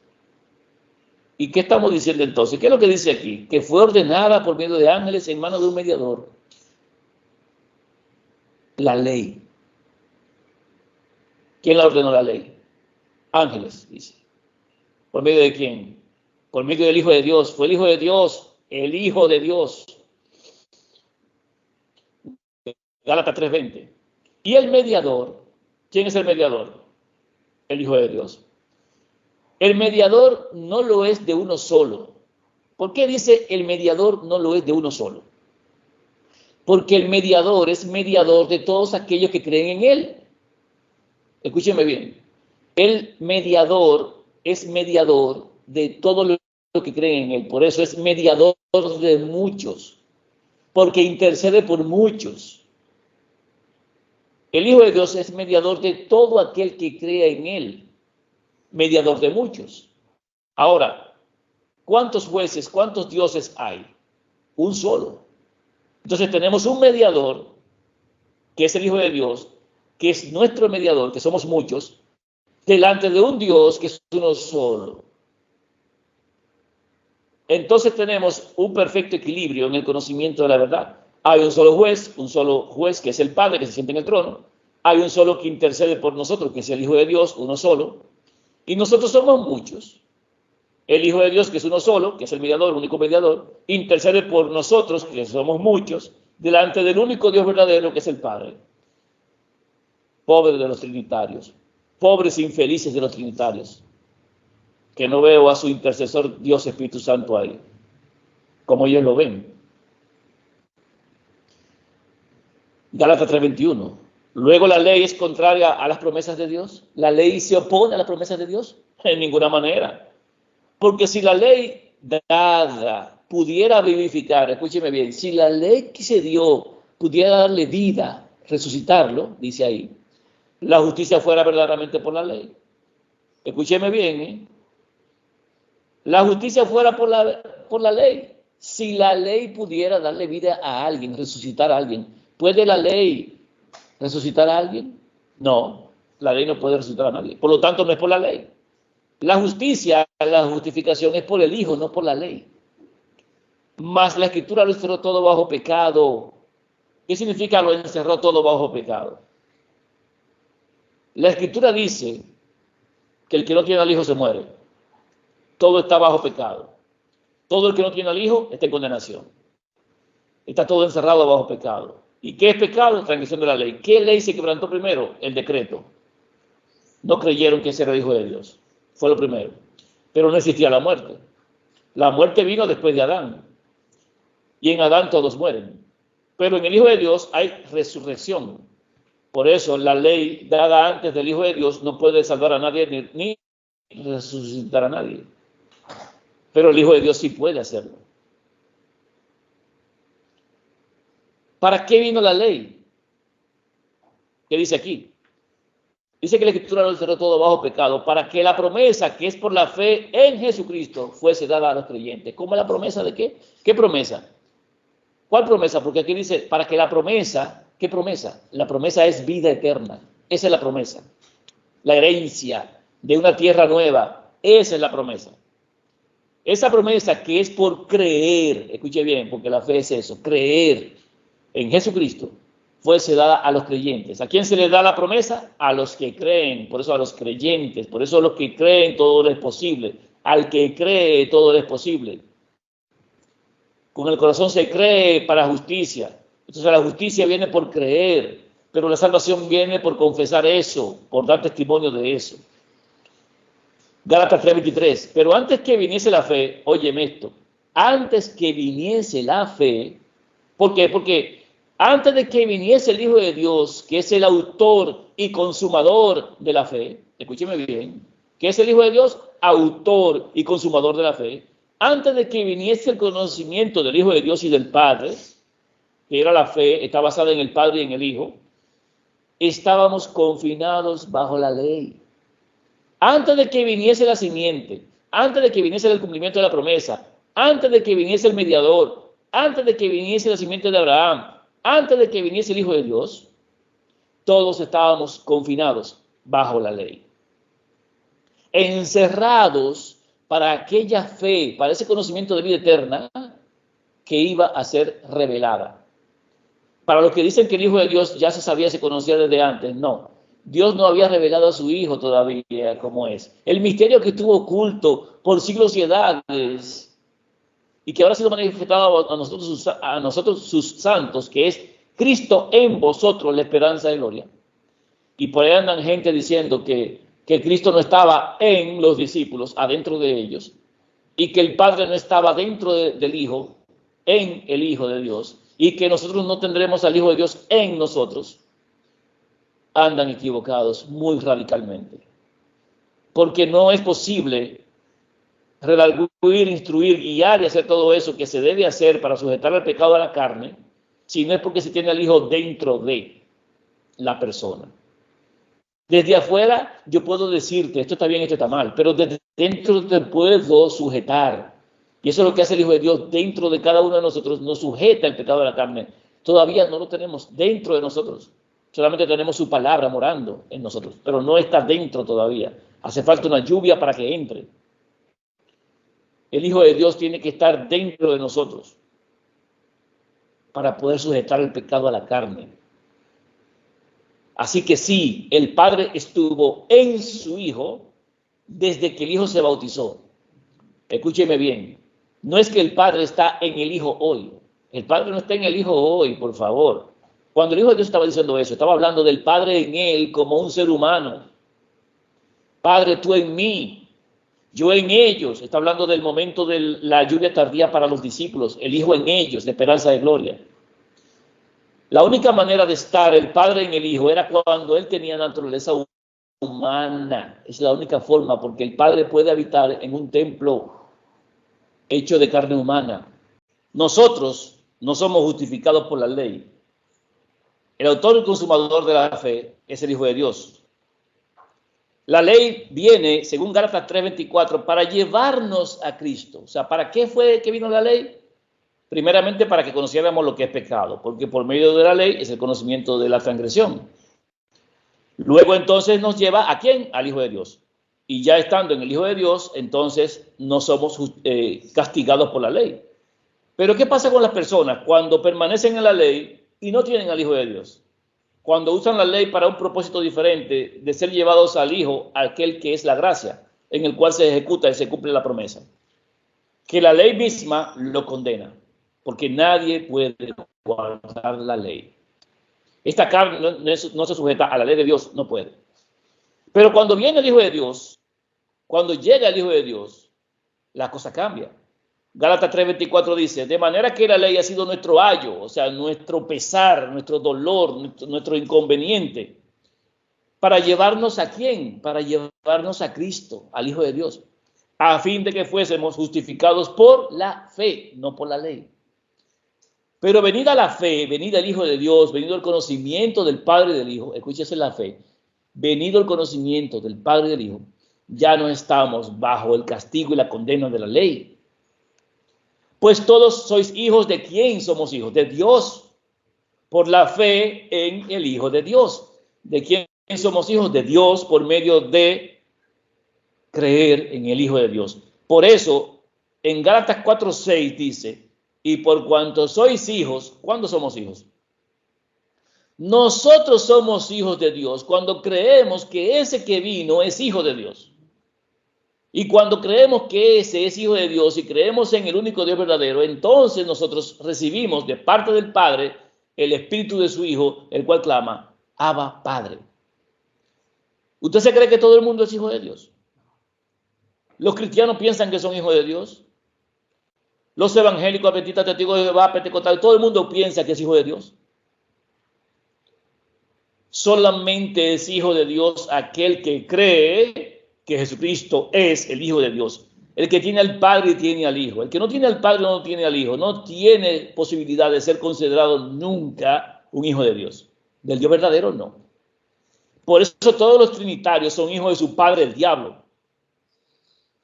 ¿Y qué estamos diciendo entonces? ¿Qué es lo que dice aquí? Que fue ordenada por medio de ángeles en manos de un mediador. La ley. ¿Quién la ordenó la ley? Ángeles, dice. ¿Por medio de quién? Por medio del Hijo de Dios. Fue el Hijo de Dios, el Hijo de Dios. Gálatas 3:20. Y el mediador, ¿quién es el mediador? El Hijo de Dios. El mediador no lo es de uno solo. ¿Por qué dice el mediador no lo es de uno solo? Porque el mediador es mediador de todos aquellos que creen en él. Escúcheme bien. El mediador es mediador de todos los que creen en él. Por eso es mediador de muchos. Porque intercede por muchos. El Hijo de Dios es mediador de todo aquel que crea en él. Mediador de muchos. Ahora, ¿cuántos jueces, cuántos dioses hay? Un solo. Entonces tenemos un mediador, que es el Hijo de Dios, que es nuestro mediador, que somos muchos, delante de un Dios que es uno solo. Entonces tenemos un perfecto equilibrio en el conocimiento de la verdad. Hay un solo juez que es el Padre, que se siente en el trono. Hay un solo que intercede por nosotros, que es el Hijo de Dios, uno solo. Y nosotros somos muchos. El Hijo de Dios, que es uno solo, que es el mediador, el único mediador, intercede por nosotros, que somos muchos, delante del único Dios verdadero, que es el Padre. Pobres de los trinitarios, pobres e infelices de los trinitarios, que no veo a su intercesor Dios Espíritu Santo ahí, como ellos lo ven. Gálatas 3:21. Luego la ley es contraria a las promesas de Dios. ¿La ley se opone a las promesas de Dios? En ninguna manera. Porque si la ley dada pudiera vivificar, escúcheme bien, si la ley que se dio pudiera darle vida, resucitarlo, dice ahí, la justicia fuera verdaderamente por la ley. Escúcheme bien, ¿eh? La justicia fuera por la ley. Si la ley pudiera darle vida a alguien, resucitar a alguien, ¿puede la ley resucitar a alguien? No, la ley no puede resucitar a nadie. Por lo tanto, no es por la ley. La justicia, la justificación es por el Hijo, no por la ley. Mas la Escritura lo encerró todo bajo pecado. ¿Qué significa lo encerró todo bajo pecado? La Escritura dice que el que no tiene al Hijo se muere. Todo está bajo pecado. Todo el que no tiene al Hijo está en condenación. Está todo encerrado bajo pecado. ¿Y qué es pecado? Transgresión de la ley. ¿Qué ley se quebrantó primero? El decreto. No creyeron que ese era el Hijo de Dios. Fue lo primero. Pero no existía la muerte. La muerte vino después de Adán. Y en Adán todos mueren. Pero en el Hijo de Dios hay resurrección. Por eso la ley dada antes del Hijo de Dios no puede salvar a nadie ni resucitar a nadie. Pero el Hijo de Dios sí puede hacerlo. ¿Para qué vino la ley? ¿Qué dice aquí? Dice que la Escritura lo cerró todo bajo pecado, para que la promesa, que es por la fe en Jesucristo, fuese dada a los creyentes. ¿Cómo es la promesa de qué? ¿Qué promesa? ¿Cuál promesa? Porque aquí dice, para que la promesa, ¿qué promesa? La promesa es vida eterna. Esa es la promesa. La herencia de una tierra nueva. Esa es la promesa. Esa promesa que es por creer, escuche bien, porque la fe es eso, creer en Jesucristo, fuese dada a los creyentes. ¿A quién se les da la promesa? A los que creen, por eso a los creyentes, por eso a los que creen todo les es posible. Al que cree todo les es posible. Con el corazón se cree para justicia. Entonces la justicia viene por creer, pero la salvación viene por confesar eso, por dar testimonio de eso. Gálatas 3:23. Pero antes que viniese la fe, óyeme esto, antes que viniese la fe, ¿por qué? Porque antes de que viniese el Hijo de Dios, que es el autor y consumador de la fe, escúcheme bien, que es el Hijo de Dios, autor y consumador de la fe, antes de que viniese el conocimiento del Hijo de Dios y del Padre, que era la fe, está basada en el Padre y en el Hijo, estábamos confinados bajo la ley. Antes de que viniese la simiente, antes de que viniese el cumplimiento de la promesa, antes de que viniese el mediador, antes de que viniese la simiente de Abraham, antes de que viniese el Hijo de Dios, todos estábamos confinados bajo la ley. Encerrados para aquella fe, para ese conocimiento de vida eterna que iba a ser revelada. Para los que dicen que el Hijo de Dios ya se sabía, se conocía desde antes, no. Dios no había revelado a su Hijo todavía como es. El misterio que estuvo oculto por siglos y edades y que ahora ha sido manifestado a nosotros sus santos, que es Cristo en vosotros, la esperanza de gloria. Y por ahí andan gente diciendo que Cristo no estaba en los discípulos, adentro de ellos, y que el Padre no estaba dentro del Hijo, en el Hijo de Dios, y que nosotros no tendremos al Hijo de Dios en nosotros. Andan equivocados muy radicalmente. Porque no es posible redarguir, instruir, guiar y hacer todo eso que se debe hacer para sujetar el pecado a la carne, si no es porque se tiene al Hijo dentro de la persona. Desde afuera yo puedo decirte, esto está bien, esto está mal, pero desde dentro te puedo sujetar. Y eso es lo que hace el Hijo de Dios dentro de cada uno de nosotros, nos sujeta el pecado de la carne. Todavía no lo tenemos dentro de nosotros. Solamente tenemos su palabra morando en nosotros, pero no está dentro todavía. Hace falta una lluvia para que entre. El Hijo de Dios tiene que estar dentro de nosotros para poder sujetar el pecado a la carne. Así que sí, el Padre estuvo en su Hijo desde que el Hijo se bautizó. Escúcheme bien, no es que el Padre está en el Hijo hoy. El Padre no está en el Hijo hoy, por favor. Cuando el Hijo de Dios estaba diciendo eso, estaba hablando del Padre en él como un ser humano. Padre, tú en mí, yo en ellos. Está hablando del momento de la lluvia tardía para los discípulos, el Hijo en ellos, de esperanza de gloria. La única manera de estar el Padre en el Hijo era cuando él tenía naturaleza humana. Es la única forma, porque el Padre puede habitar en un templo hecho de carne humana. Nosotros no somos justificados por la ley. El autor y consumador de la fe es el Hijo de Dios. La ley viene, según Gálatas 3:24, para llevarnos a Cristo. O sea, ¿para qué fue que vino la ley? Primeramente para que conociéramos lo que es pecado, porque por medio de la ley es el conocimiento de la transgresión. Luego entonces nos lleva ¿a quién? Al Hijo de Dios. Y ya estando en el Hijo de Dios, entonces no somos castigados por la ley. Pero ¿qué pasa con las personas cuando permanecen en la ley y no tienen al Hijo de Dios? cuando usan la ley para un propósito diferente de ser llevados al Hijo, aquel que es la gracia, en el cual se ejecuta y se cumple la promesa. Que la ley misma lo condena, porque nadie puede guardar la ley. Esta carne no se sujeta a la ley de Dios, no puede. Pero cuando viene el Hijo de Dios, cuando llega el Hijo de Dios, la cosa cambia. Gálatas 3:24 dice, de manera que la ley ha sido nuestro ayo, o sea, nuestro pesar, nuestro dolor, nuestro inconveniente, para llevarnos ¿a quién? Para llevarnos a Cristo, al Hijo de Dios, a fin de que fuésemos justificados por la fe, no por la ley. Pero venida la fe, venida el Hijo de Dios, venido el conocimiento del Padre y del Hijo, escúchese la fe, venido el conocimiento del Padre y del Hijo, ya no estamos bajo el castigo y la condena de la ley. Pues todos sois hijos. ¿De quién somos hijos? De Dios, por la fe en el Hijo de Dios. ¿De quién somos hijos? De Dios, por medio de creer en el Hijo de Dios. Por eso, en Gálatas 4:6 dice, y por cuanto sois hijos, ¿cuándo somos hijos? Nosotros somos hijos de Dios cuando creemos que ese que vino es hijo de Dios. Y cuando creemos que ese es hijo de Dios y creemos en el único Dios verdadero, entonces nosotros recibimos de parte del Padre el espíritu de su Hijo, el cual clama, Abba, Padre. ¿Usted se cree que todo el mundo es hijo de Dios? ¿Los cristianos piensan que son hijos de Dios? Los evangélicos, adventistas, testigos de Jehová, pentecostales, todo el mundo piensa que es hijo de Dios. Solamente es hijo de Dios aquel que cree que Jesucristo es el Hijo de Dios. El que tiene al Padre tiene al Hijo. El que no tiene al Padre no tiene al Hijo. No tiene posibilidad de ser considerado nunca un hijo de Dios. Del Dios verdadero, no. Por eso todos los trinitarios son hijos de su padre, el diablo.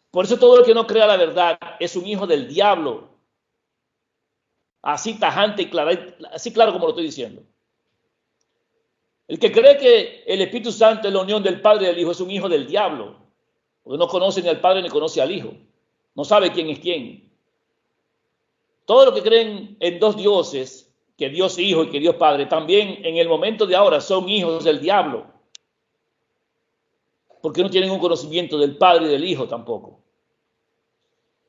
Por eso todo el que no crea la verdad es un hijo del diablo. Así tajante y claro, así claro como lo estoy diciendo. El que cree que el Espíritu Santo es la unión del Padre y del Hijo es un hijo del diablo. Porque no conoce ni al Padre ni conoce al Hijo. No sabe quién es quién. Todos los que creen en dos dioses, que Dios Hijo y que Dios Padre, también en el momento de ahora son hijos del diablo. Porque no tienen un conocimiento del Padre y del Hijo tampoco.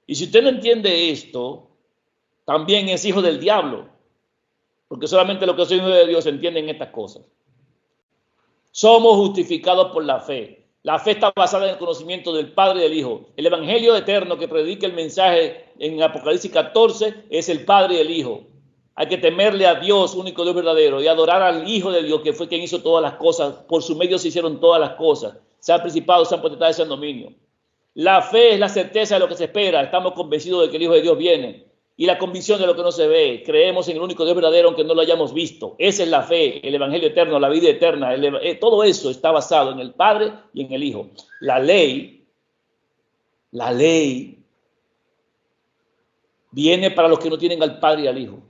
Y si usted no entiende esto, también es hijo del diablo. Porque solamente los que son hijos de Dios entienden estas cosas. Somos justificados por la fe. La fe está basada en el conocimiento del Padre y del Hijo. El Evangelio eterno que predica el mensaje en Apocalipsis 14 es el Padre y el Hijo. Hay que temerle a Dios, único Dios verdadero, y adorar al Hijo de Dios, que fue quien hizo todas las cosas. Por su medio se hicieron todas las cosas. Sean principados, sean potestades, sean dominio. La fe es la certeza de lo que se espera. Estamos convencidos de que el Hijo de Dios viene. Y la convicción de lo que no se ve. Creemos en el único Dios verdadero aunque no lo hayamos visto. Esa es la fe, el Evangelio eterno, la vida eterna. Todo eso está basado en el Padre y en el Hijo. La ley viene para los que no tienen al Padre y al Hijo.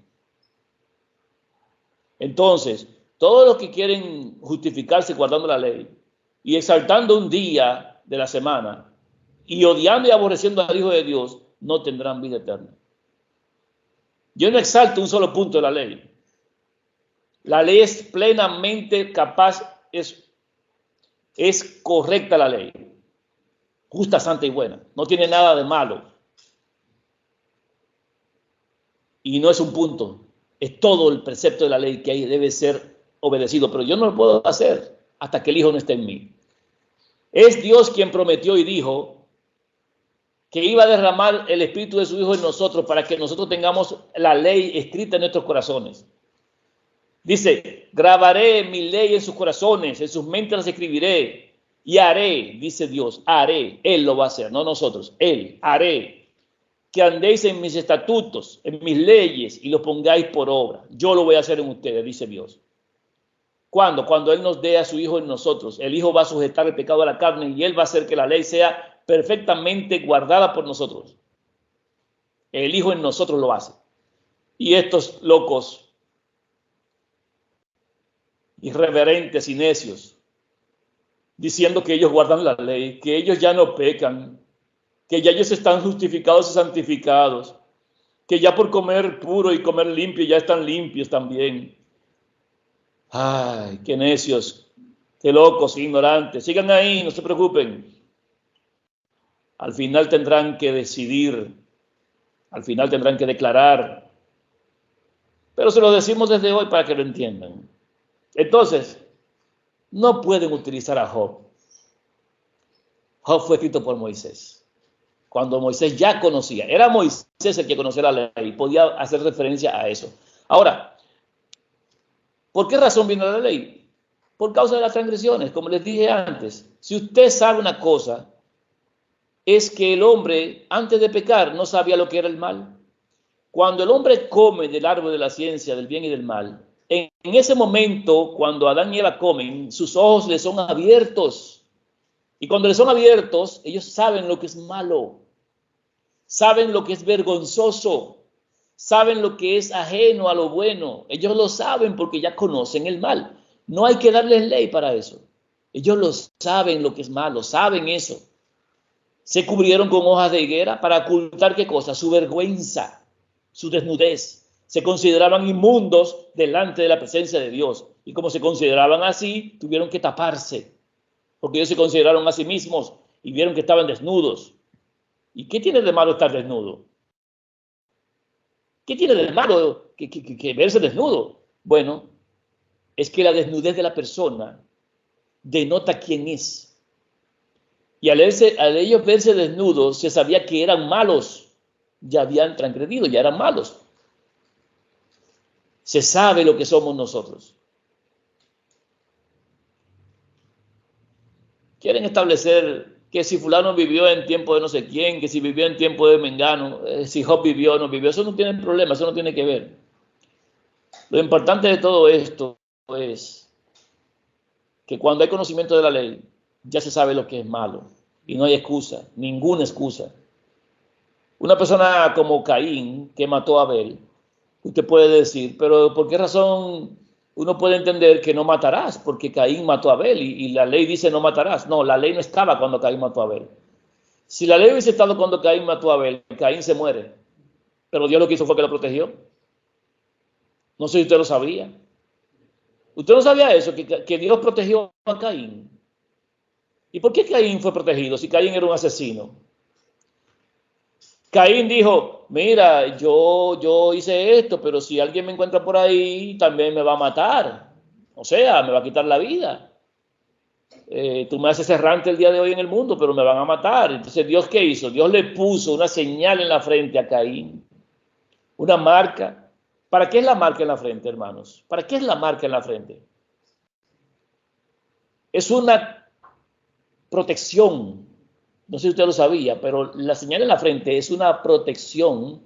Entonces, todos los que quieren justificarse guardando la ley y exaltando un día de la semana y odiando y aborreciendo al Hijo de Dios, no tendrán vida eterna. Yo no exalto un solo punto de la ley. La ley es plenamente capaz, es correcta la ley. Justa, santa y buena. No tiene nada de malo. Y no es un punto. Es todo el precepto de la ley que ahí debe ser obedecido. Pero yo no lo puedo hacer hasta que el Hijo no esté en mí. Es Dios quien prometió y dijo que iba a derramar el Espíritu de su Hijo en nosotros para que nosotros tengamos la ley escrita en nuestros corazones. Dice, grabaré mi ley en sus corazones, en sus mentes las escribiré y haré, dice Dios, haré, Él lo va a hacer, no nosotros, Él, haré, que andéis en mis estatutos, en mis leyes y los pongáis por obra. Yo lo voy a hacer en ustedes, dice Dios. ¿Cuándo? Cuando Él nos dé a su Hijo en nosotros. El Hijo va a sujetar el pecado a la carne y Él va a hacer que la ley sea perfectamente guardada por nosotros. El Hijo en nosotros lo hace. Y estos locos, irreverentes y necios, diciendo que ellos guardan la ley, que ellos ya no pecan, que ya ellos están justificados y santificados, que ya por comer puro y comer limpio ya están limpios también. Ay, qué necios, qué locos, ignorantes. Sigan ahí, no se preocupen. Al final tendrán que decidir, al final tendrán que declarar. Pero se lo decimos desde hoy para que lo entiendan. Entonces, no pueden utilizar a Job. Job fue escrito por Moisés. Cuando Moisés ya conocía, era Moisés el que conocía la ley, podía hacer referencia a eso. Ahora, ¿por qué razón vino la ley? Por causa de las transgresiones, como les dije antes. Si usted sabe una cosa, es que el hombre, antes de pecar, no sabía lo que era el mal. Cuando el hombre come del árbol de la ciencia, del bien y del mal, en ese momento, cuando Adán y Eva comen, sus ojos les son abiertos. Y cuando les son abiertos, ellos saben lo que es malo, saben lo que es vergonzoso, saben lo que es ajeno a lo bueno. Ellos lo saben porque ya conocen el mal. No hay que darles ley para eso. Ellos lo saben lo que es malo, saben eso. Se cubrieron con hojas de higuera para ocultar ¿qué cosa? Su vergüenza, su desnudez. Se consideraban inmundos delante de la presencia de Dios. Y como se consideraban así, tuvieron que taparse. Porque ellos se consideraron a sí mismos y vieron que estaban desnudos. ¿Y qué tiene de malo estar desnudo? ¿Qué tiene de malo que verse desnudo? Bueno, es que la desnudez de la persona denota quién es. Y al ellos verse desnudos, se sabía que eran malos. Ya habían transgredido, ya eran malos. Se sabe lo que somos nosotros. Quieren establecer que si fulano vivió en tiempo de no sé quién, que si vivió en tiempo de Mengano, si Job vivió o no vivió, eso no tiene problema, eso no tiene que ver. Lo importante de todo esto es que cuando hay conocimiento de la ley, ya se sabe lo que es malo y no hay excusa, ninguna excusa. Una persona como Caín, que mató a Abel, usted puede decir, pero ¿por qué razón uno puede entender que no matarás? Porque Caín mató a Abel y la ley dice no matarás. No, la ley no estaba cuando Caín mató a Abel. Si la ley hubiese estado cuando Caín mató a Abel, Caín se muere. Pero Dios lo que hizo fue que lo protegió. No sé si usted lo sabía. Usted no sabía eso, que Dios protegió a Caín. ¿Y por qué Caín fue protegido si Caín era un asesino? Caín dijo, mira, yo hice esto, pero si alguien me encuentra por ahí, también me va a matar. O sea, me va a quitar la vida. Tú me haces errante el día de hoy en el mundo, pero me van a matar. Entonces, ¿Dios qué hizo? Dios le puso una señal en la frente a Caín. Una marca. ¿Para qué es la marca en la frente, hermanos? ¿Para qué es la marca en la frente? Es una protección. No sé si usted lo sabía, pero la señal en la frente es una protección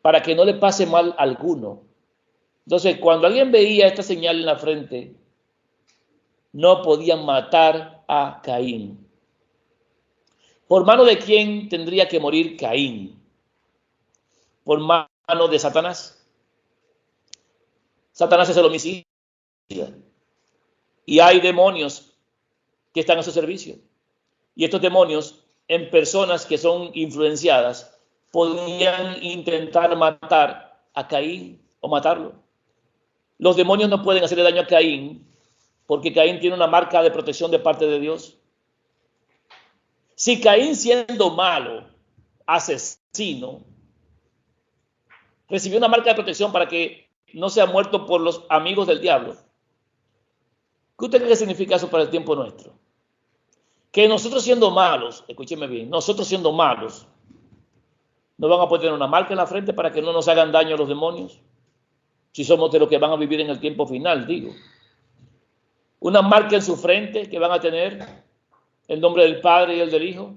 para que no le pase mal alguno. Entonces, cuando alguien veía esta señal en la frente, no podían matar a Caín. ¿Por mano de quién tendría que morir Caín? ¿Por mano de Satanás? Satanás es el homicida. Y hay demonios que están a su servicio. Y estos demonios, en personas que son influenciadas, podían intentar matar a Caín o matarlo. Los demonios no pueden hacerle daño a Caín porque Caín tiene una marca de protección de parte de Dios. Si Caín, siendo malo, asesino, recibió una marca de protección para que no sea muerto por los amigos del diablo, ¿qué usted cree que significa eso para el tiempo nuestro? Que nosotros siendo malos, escúcheme bien, nosotros siendo malos, no van a poder tener una marca en la frente para que no nos hagan daño a los demonios, si somos de los que van a vivir en el tiempo final, digo. Una marca en su frente que van a tener el nombre del Padre y el del Hijo.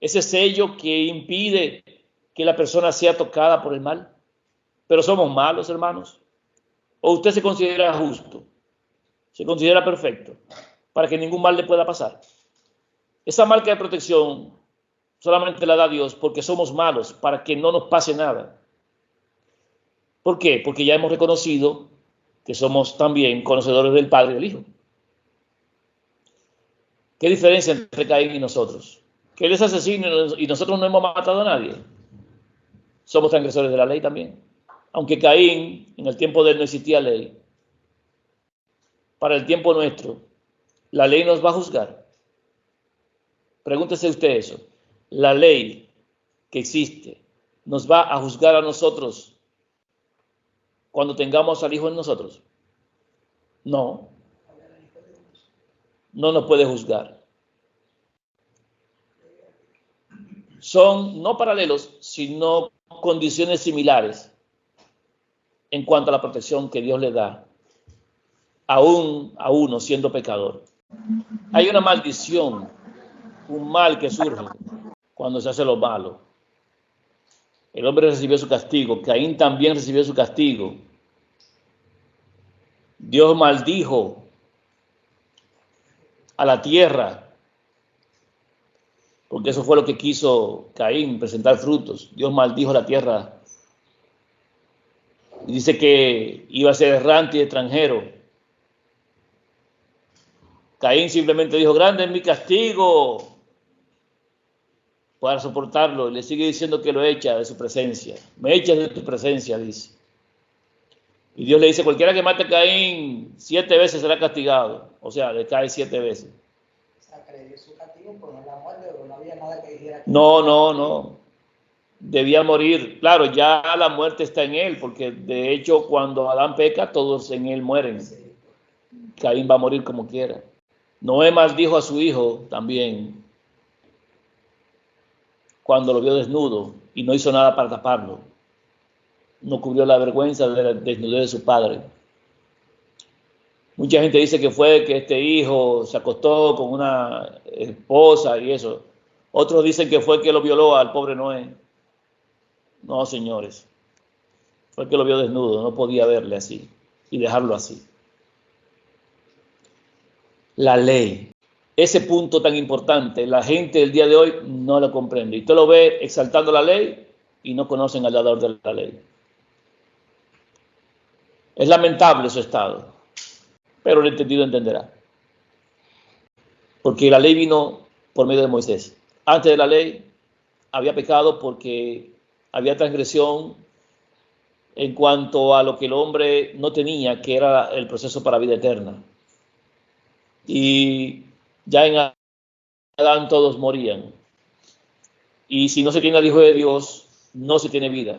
Ese sello que impide que la persona sea tocada por el mal. Pero somos malos, hermanos. ¿O usted se considera justo? ¿Se considera perfecto? Para que ningún mal le pueda pasar. Esa marca de protección solamente la da Dios porque somos malos, para que no nos pase nada. ¿Por qué? Porque ya hemos reconocido que somos también conocedores del Padre y del Hijo. ¿Qué diferencia entre Caín y nosotros? Que él es asesino y nosotros no hemos matado a nadie. Somos transgresores de la ley también. Aunque Caín, en el tiempo de él no existía ley, para el tiempo nuestro, ¿la ley nos va a juzgar? Pregúntese usted eso. ¿La ley que existe nos va a juzgar a nosotros cuando tengamos al Hijo en nosotros? No, no nos puede juzgar. Son no paralelos, sino condiciones similares en cuanto a la protección que Dios le da aún a uno siendo pecador. Hay una maldición, un mal que surge cuando se hace lo malo. El hombre recibió su castigo, Caín también recibió su castigo. Dios maldijo a la tierra, porque eso fue lo que quiso Caín, presentar frutos. Dios maldijo a la tierra y dice que iba a ser errante y extranjero. Caín simplemente dijo, grande es mi castigo, para soportarlo, y le sigue diciendo que lo echa de su presencia. Me echas de tu presencia, dice. Y Dios le dice, cualquiera que mate a Caín 7 veces será castigado. O sea, le cae 7 veces. O sea, que le dio su castigo, pero no la muerte, o no había nada que dijera. No. Debía morir. Claro, ya la muerte está en él, porque de hecho cuando Adán peca, todos en él mueren. Sí. Caín va a morir como quiera. Noé maldijo a su hijo también cuando lo vio desnudo y no hizo nada para taparlo. No cubrió la vergüenza de la desnudez de su padre. Mucha gente dice que fue que este hijo se acostó con una esposa y eso. Otros dicen que fue que lo violó al pobre Noé. No, señores. Fue que lo vio desnudo, no podía verle así y dejarlo así. La ley. Ese punto tan importante, la gente del día de hoy no lo comprende. Y usted lo ve exaltando la ley y no conocen al dador de la ley. Es lamentable su estado, pero el entendido entenderá. Porque la ley vino por medio de Moisés. Antes de la ley había pecado porque había transgresión en cuanto a lo que el hombre no tenía, que era el proceso para vida eterna. Y ya en Adán todos morían. Y si no se tiene al Hijo de Dios, no se tiene vida.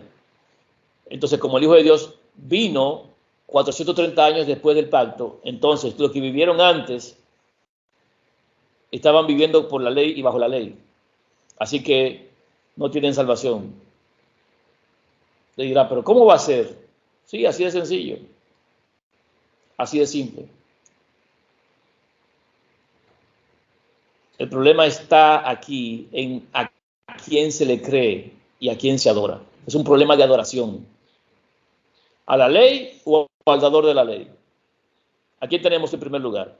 Entonces, como el Hijo de Dios vino 430 años después del pacto, entonces los que vivieron antes estaban viviendo por la ley y bajo la ley. Así que no tienen salvación. Le dirá, pero ¿cómo va a ser? Sí, así de sencillo. Así de simple. El problema está aquí en a quién se le cree y a quién se adora. Es un problema de adoración. ¿A la ley o al dador de la ley? ¿A quién tenemos en primer lugar?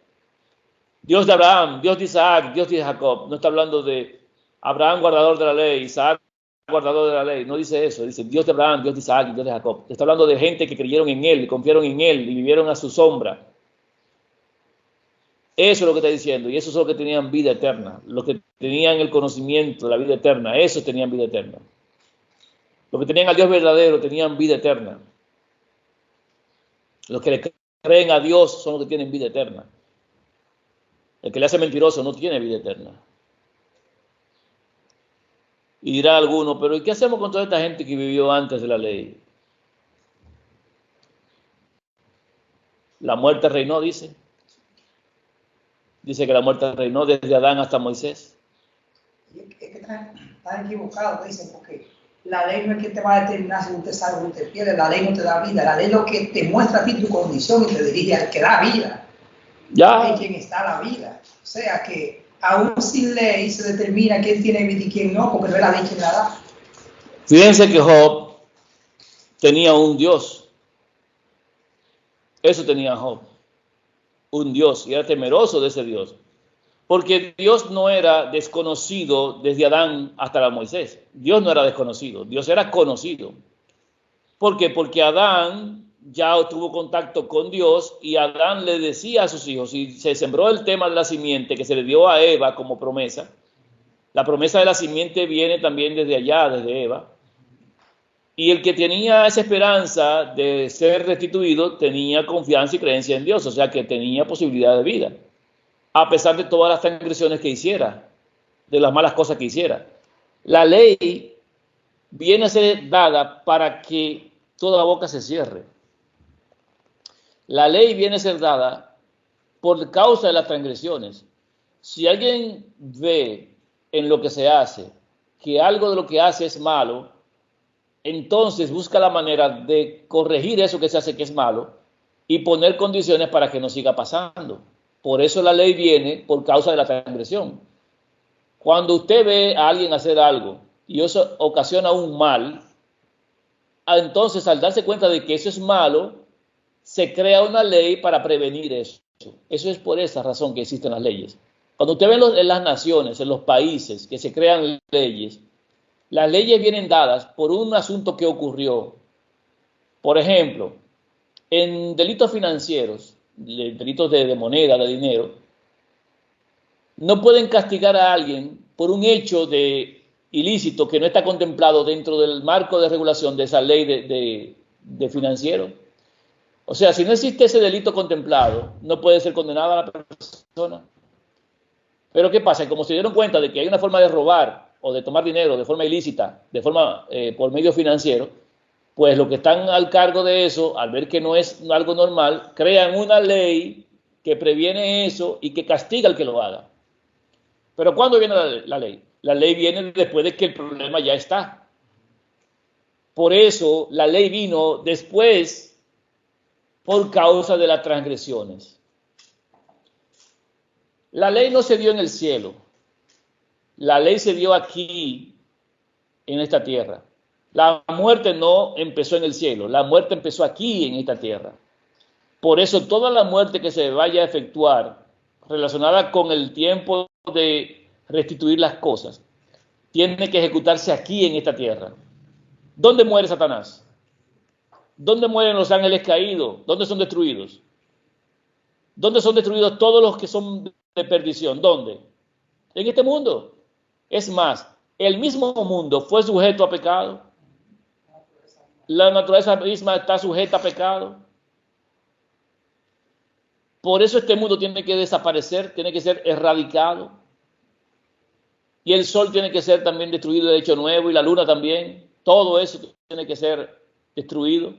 Dios de Abraham, Dios de Isaac, Dios de Jacob. No está hablando de Abraham, guardador de la ley, Isaac, guardador de la ley. No dice eso. Dice Dios de Abraham, Dios de Isaac y Dios de Jacob. Está hablando de gente que creyeron en Él, confiaron en Él y vivieron a su sombra. Eso es lo que está diciendo, y esos son los que tenían vida eterna, los que tenían el conocimiento de la vida eterna, esos tenían vida eterna. Los que tenían al Dios verdadero tenían vida eterna. Los que le creen a Dios son los que tienen vida eterna. El que le hace mentiroso no tiene vida eterna. Y dirá alguno, pero ¿y qué hacemos con toda esta gente que vivió antes de la ley? La muerte reinó, dice. Dice que la muerte reinó desde Adán hasta Moisés. Y es que están equivocados, dicen, porque la ley no es que te va a determinar si usted sabe o usted pierde, la ley no te da vida, la ley es lo que te muestra a ti tu condición y te dirige al que da vida. Ya. En quien está la vida. O sea que aún sin ley se determina quién tiene vida y quién no, porque no es la ley quien la da. Fíjense que Job tenía un Dios. Eso tenía Job. Un Dios, y era temeroso de ese Dios. Porque Dios no era desconocido desde Adán hasta la Moisés. Dios no era desconocido, Dios era conocido. ¿Por qué? Porque Adán ya tuvo contacto con Dios y Adán le decía a sus hijos, y se sembró el tema de la simiente que se le dio a Eva como promesa. La promesa de la simiente viene también desde allá, desde Eva. Y el que tenía esa esperanza de ser restituido tenía confianza y creencia en Dios, o sea que tenía posibilidad de vida, a pesar de todas las transgresiones que hiciera, de las malas cosas que hiciera. La ley viene a ser dada para que toda boca se cierre. La ley viene a ser dada por causa de las transgresiones. Si alguien ve en lo que se hace que algo de lo que hace es malo, entonces busca la manera de corregir eso que se hace que es malo y poner condiciones para que no siga pasando. Por eso la ley viene por causa de la transgresión. Cuando usted ve a alguien hacer algo y eso ocasiona un mal, entonces al darse cuenta de que eso es malo, se crea una ley para prevenir eso. Eso es por esa razón que existen las leyes. Cuando usted ve en las naciones, en los países que se crean leyes, las leyes vienen dadas por un asunto que ocurrió. Por ejemplo, en delitos financieros, delitos de moneda, de dinero, no pueden castigar a alguien por un hecho de ilícito que no está contemplado dentro del marco de regulación de esa ley de financiero. O sea, si no existe ese delito contemplado, no puede ser condenada la persona. Pero ¿qué pasa? Como se dieron cuenta de que hay una forma de robar o de tomar dinero de forma ilícita, de forma por medio financiero, pues los que están al cargo de eso, al ver que no es algo normal, crean una ley que previene eso y que castiga al que lo haga. Pero ¿cuándo viene la ley? La ley viene después de que el problema ya está. Por eso la ley vino después por causa de las transgresiones. La ley no se dio en el cielo. La ley se dio aquí, en esta tierra. La muerte no empezó en el cielo. La muerte empezó aquí, en esta tierra. Por eso toda la muerte que se vaya a efectuar relacionada con el tiempo de restituir las cosas, tiene que ejecutarse aquí en esta tierra. ¿Dónde muere Satanás? ¿Dónde mueren los ángeles caídos? ¿Dónde son destruidos? ¿Dónde son destruidos todos los que son de perdición? ¿Dónde? En este mundo. Es más, el mismo mundo fue sujeto a pecado. La naturaleza misma está sujeta a pecado. Por eso este mundo tiene que desaparecer, tiene que ser erradicado. Y el sol tiene que ser también destruido, de hecho nuevo, y la luna también. Todo eso tiene que ser destruido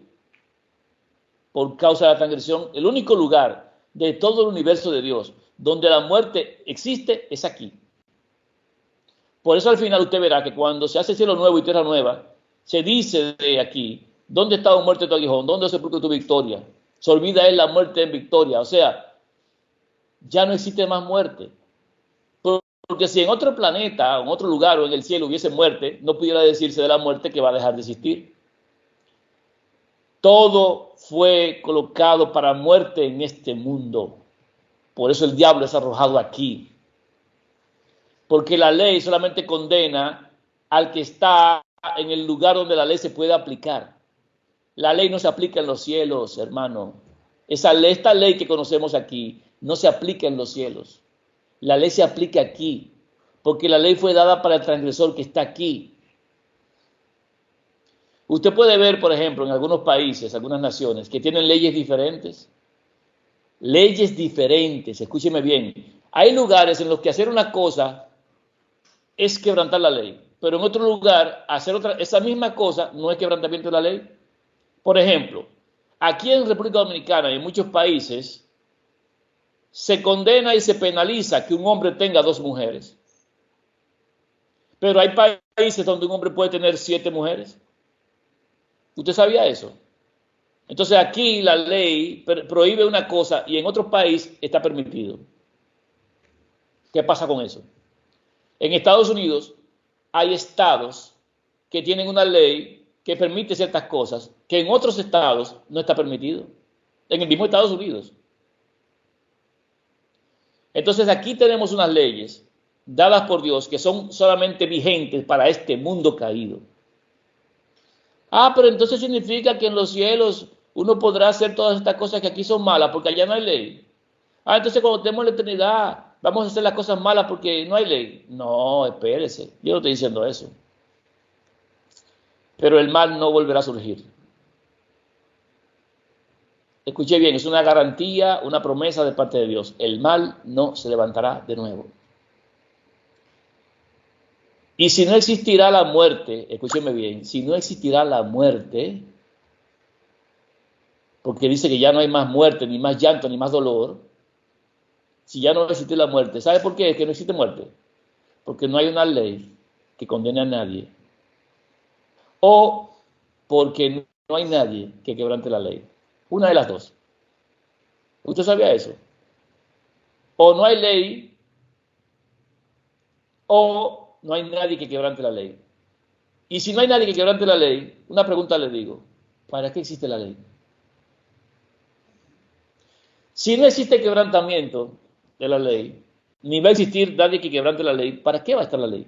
por causa de la transgresión. El único lugar de todo el universo de Dios donde la muerte existe es aquí. Por eso al final usted verá que cuando se hace cielo nuevo y tierra nueva, se dice de aquí, ¿dónde está la muerte de tu aguijón? ¿Dónde se sepulcro tu victoria? Se olvida él la muerte en victoria. O sea, ya no existe más muerte. Porque si en otro planeta, en otro lugar o en el cielo hubiese muerte, no pudiera decirse de la muerte que va a dejar de existir. Todo fue colocado para muerte en este mundo. Por eso el diablo es arrojado aquí. Porque la ley solamente condena al que está en el lugar donde la ley se puede aplicar. La ley no se aplica en los cielos, hermano. Esta ley que conocemos aquí no se aplica en los cielos. La ley se aplica aquí, porque la ley fue dada para el transgresor que está aquí. Usted puede ver, por ejemplo, en algunos países, algunas naciones, que tienen leyes diferentes. Leyes diferentes, escúcheme bien. Hay lugares en los que hacer una cosa es quebrantar la ley, pero en otro lugar hacer esa misma cosa no es quebrantamiento de la ley. Por ejemplo, aquí en República Dominicana y en muchos países se condena y se penaliza que un hombre tenga 2 mujeres. Pero hay países donde un hombre puede tener 7 mujeres. ¿Usted sabía eso? Entonces aquí la ley prohíbe una cosa y en otro país está permitido. ¿Qué pasa con eso? En Estados Unidos hay estados que tienen una ley que permite ciertas cosas que en otros estados no está permitido. En el mismo Estados Unidos. Entonces aquí tenemos unas leyes dadas por Dios que son solamente vigentes para este mundo caído. Pero entonces significa que en los cielos uno podrá hacer todas estas cosas que aquí son malas porque allá no hay ley. Entonces cuando tenemos la eternidad vamos a hacer las cosas malas porque no hay ley. No, espérese, yo no estoy diciendo eso. pero el mal no volverá a surgir. Escuché bien, es una garantía, una promesa de parte de Dios. El mal no se levantará de nuevo. Y si no existirá la muerte, escúcheme bien, si no existirá la muerte, porque dice que ya no hay más muerte, ni más llanto, ni más dolor, si ya no existe la muerte, ¿sabe por qué es que no existe muerte? Porque no hay una ley que condene a nadie. O porque no hay nadie que quebrante la ley. Una de las dos. ¿Usted sabía eso? O no hay ley, o no hay nadie que quebrante la ley. Y si no hay nadie que quebrante la ley, una pregunta le digo, ¿para qué existe la ley? Si no existe quebrantamiento de la ley, ni va a existir nadie que quebrante la ley, ¿para qué va a estar la ley?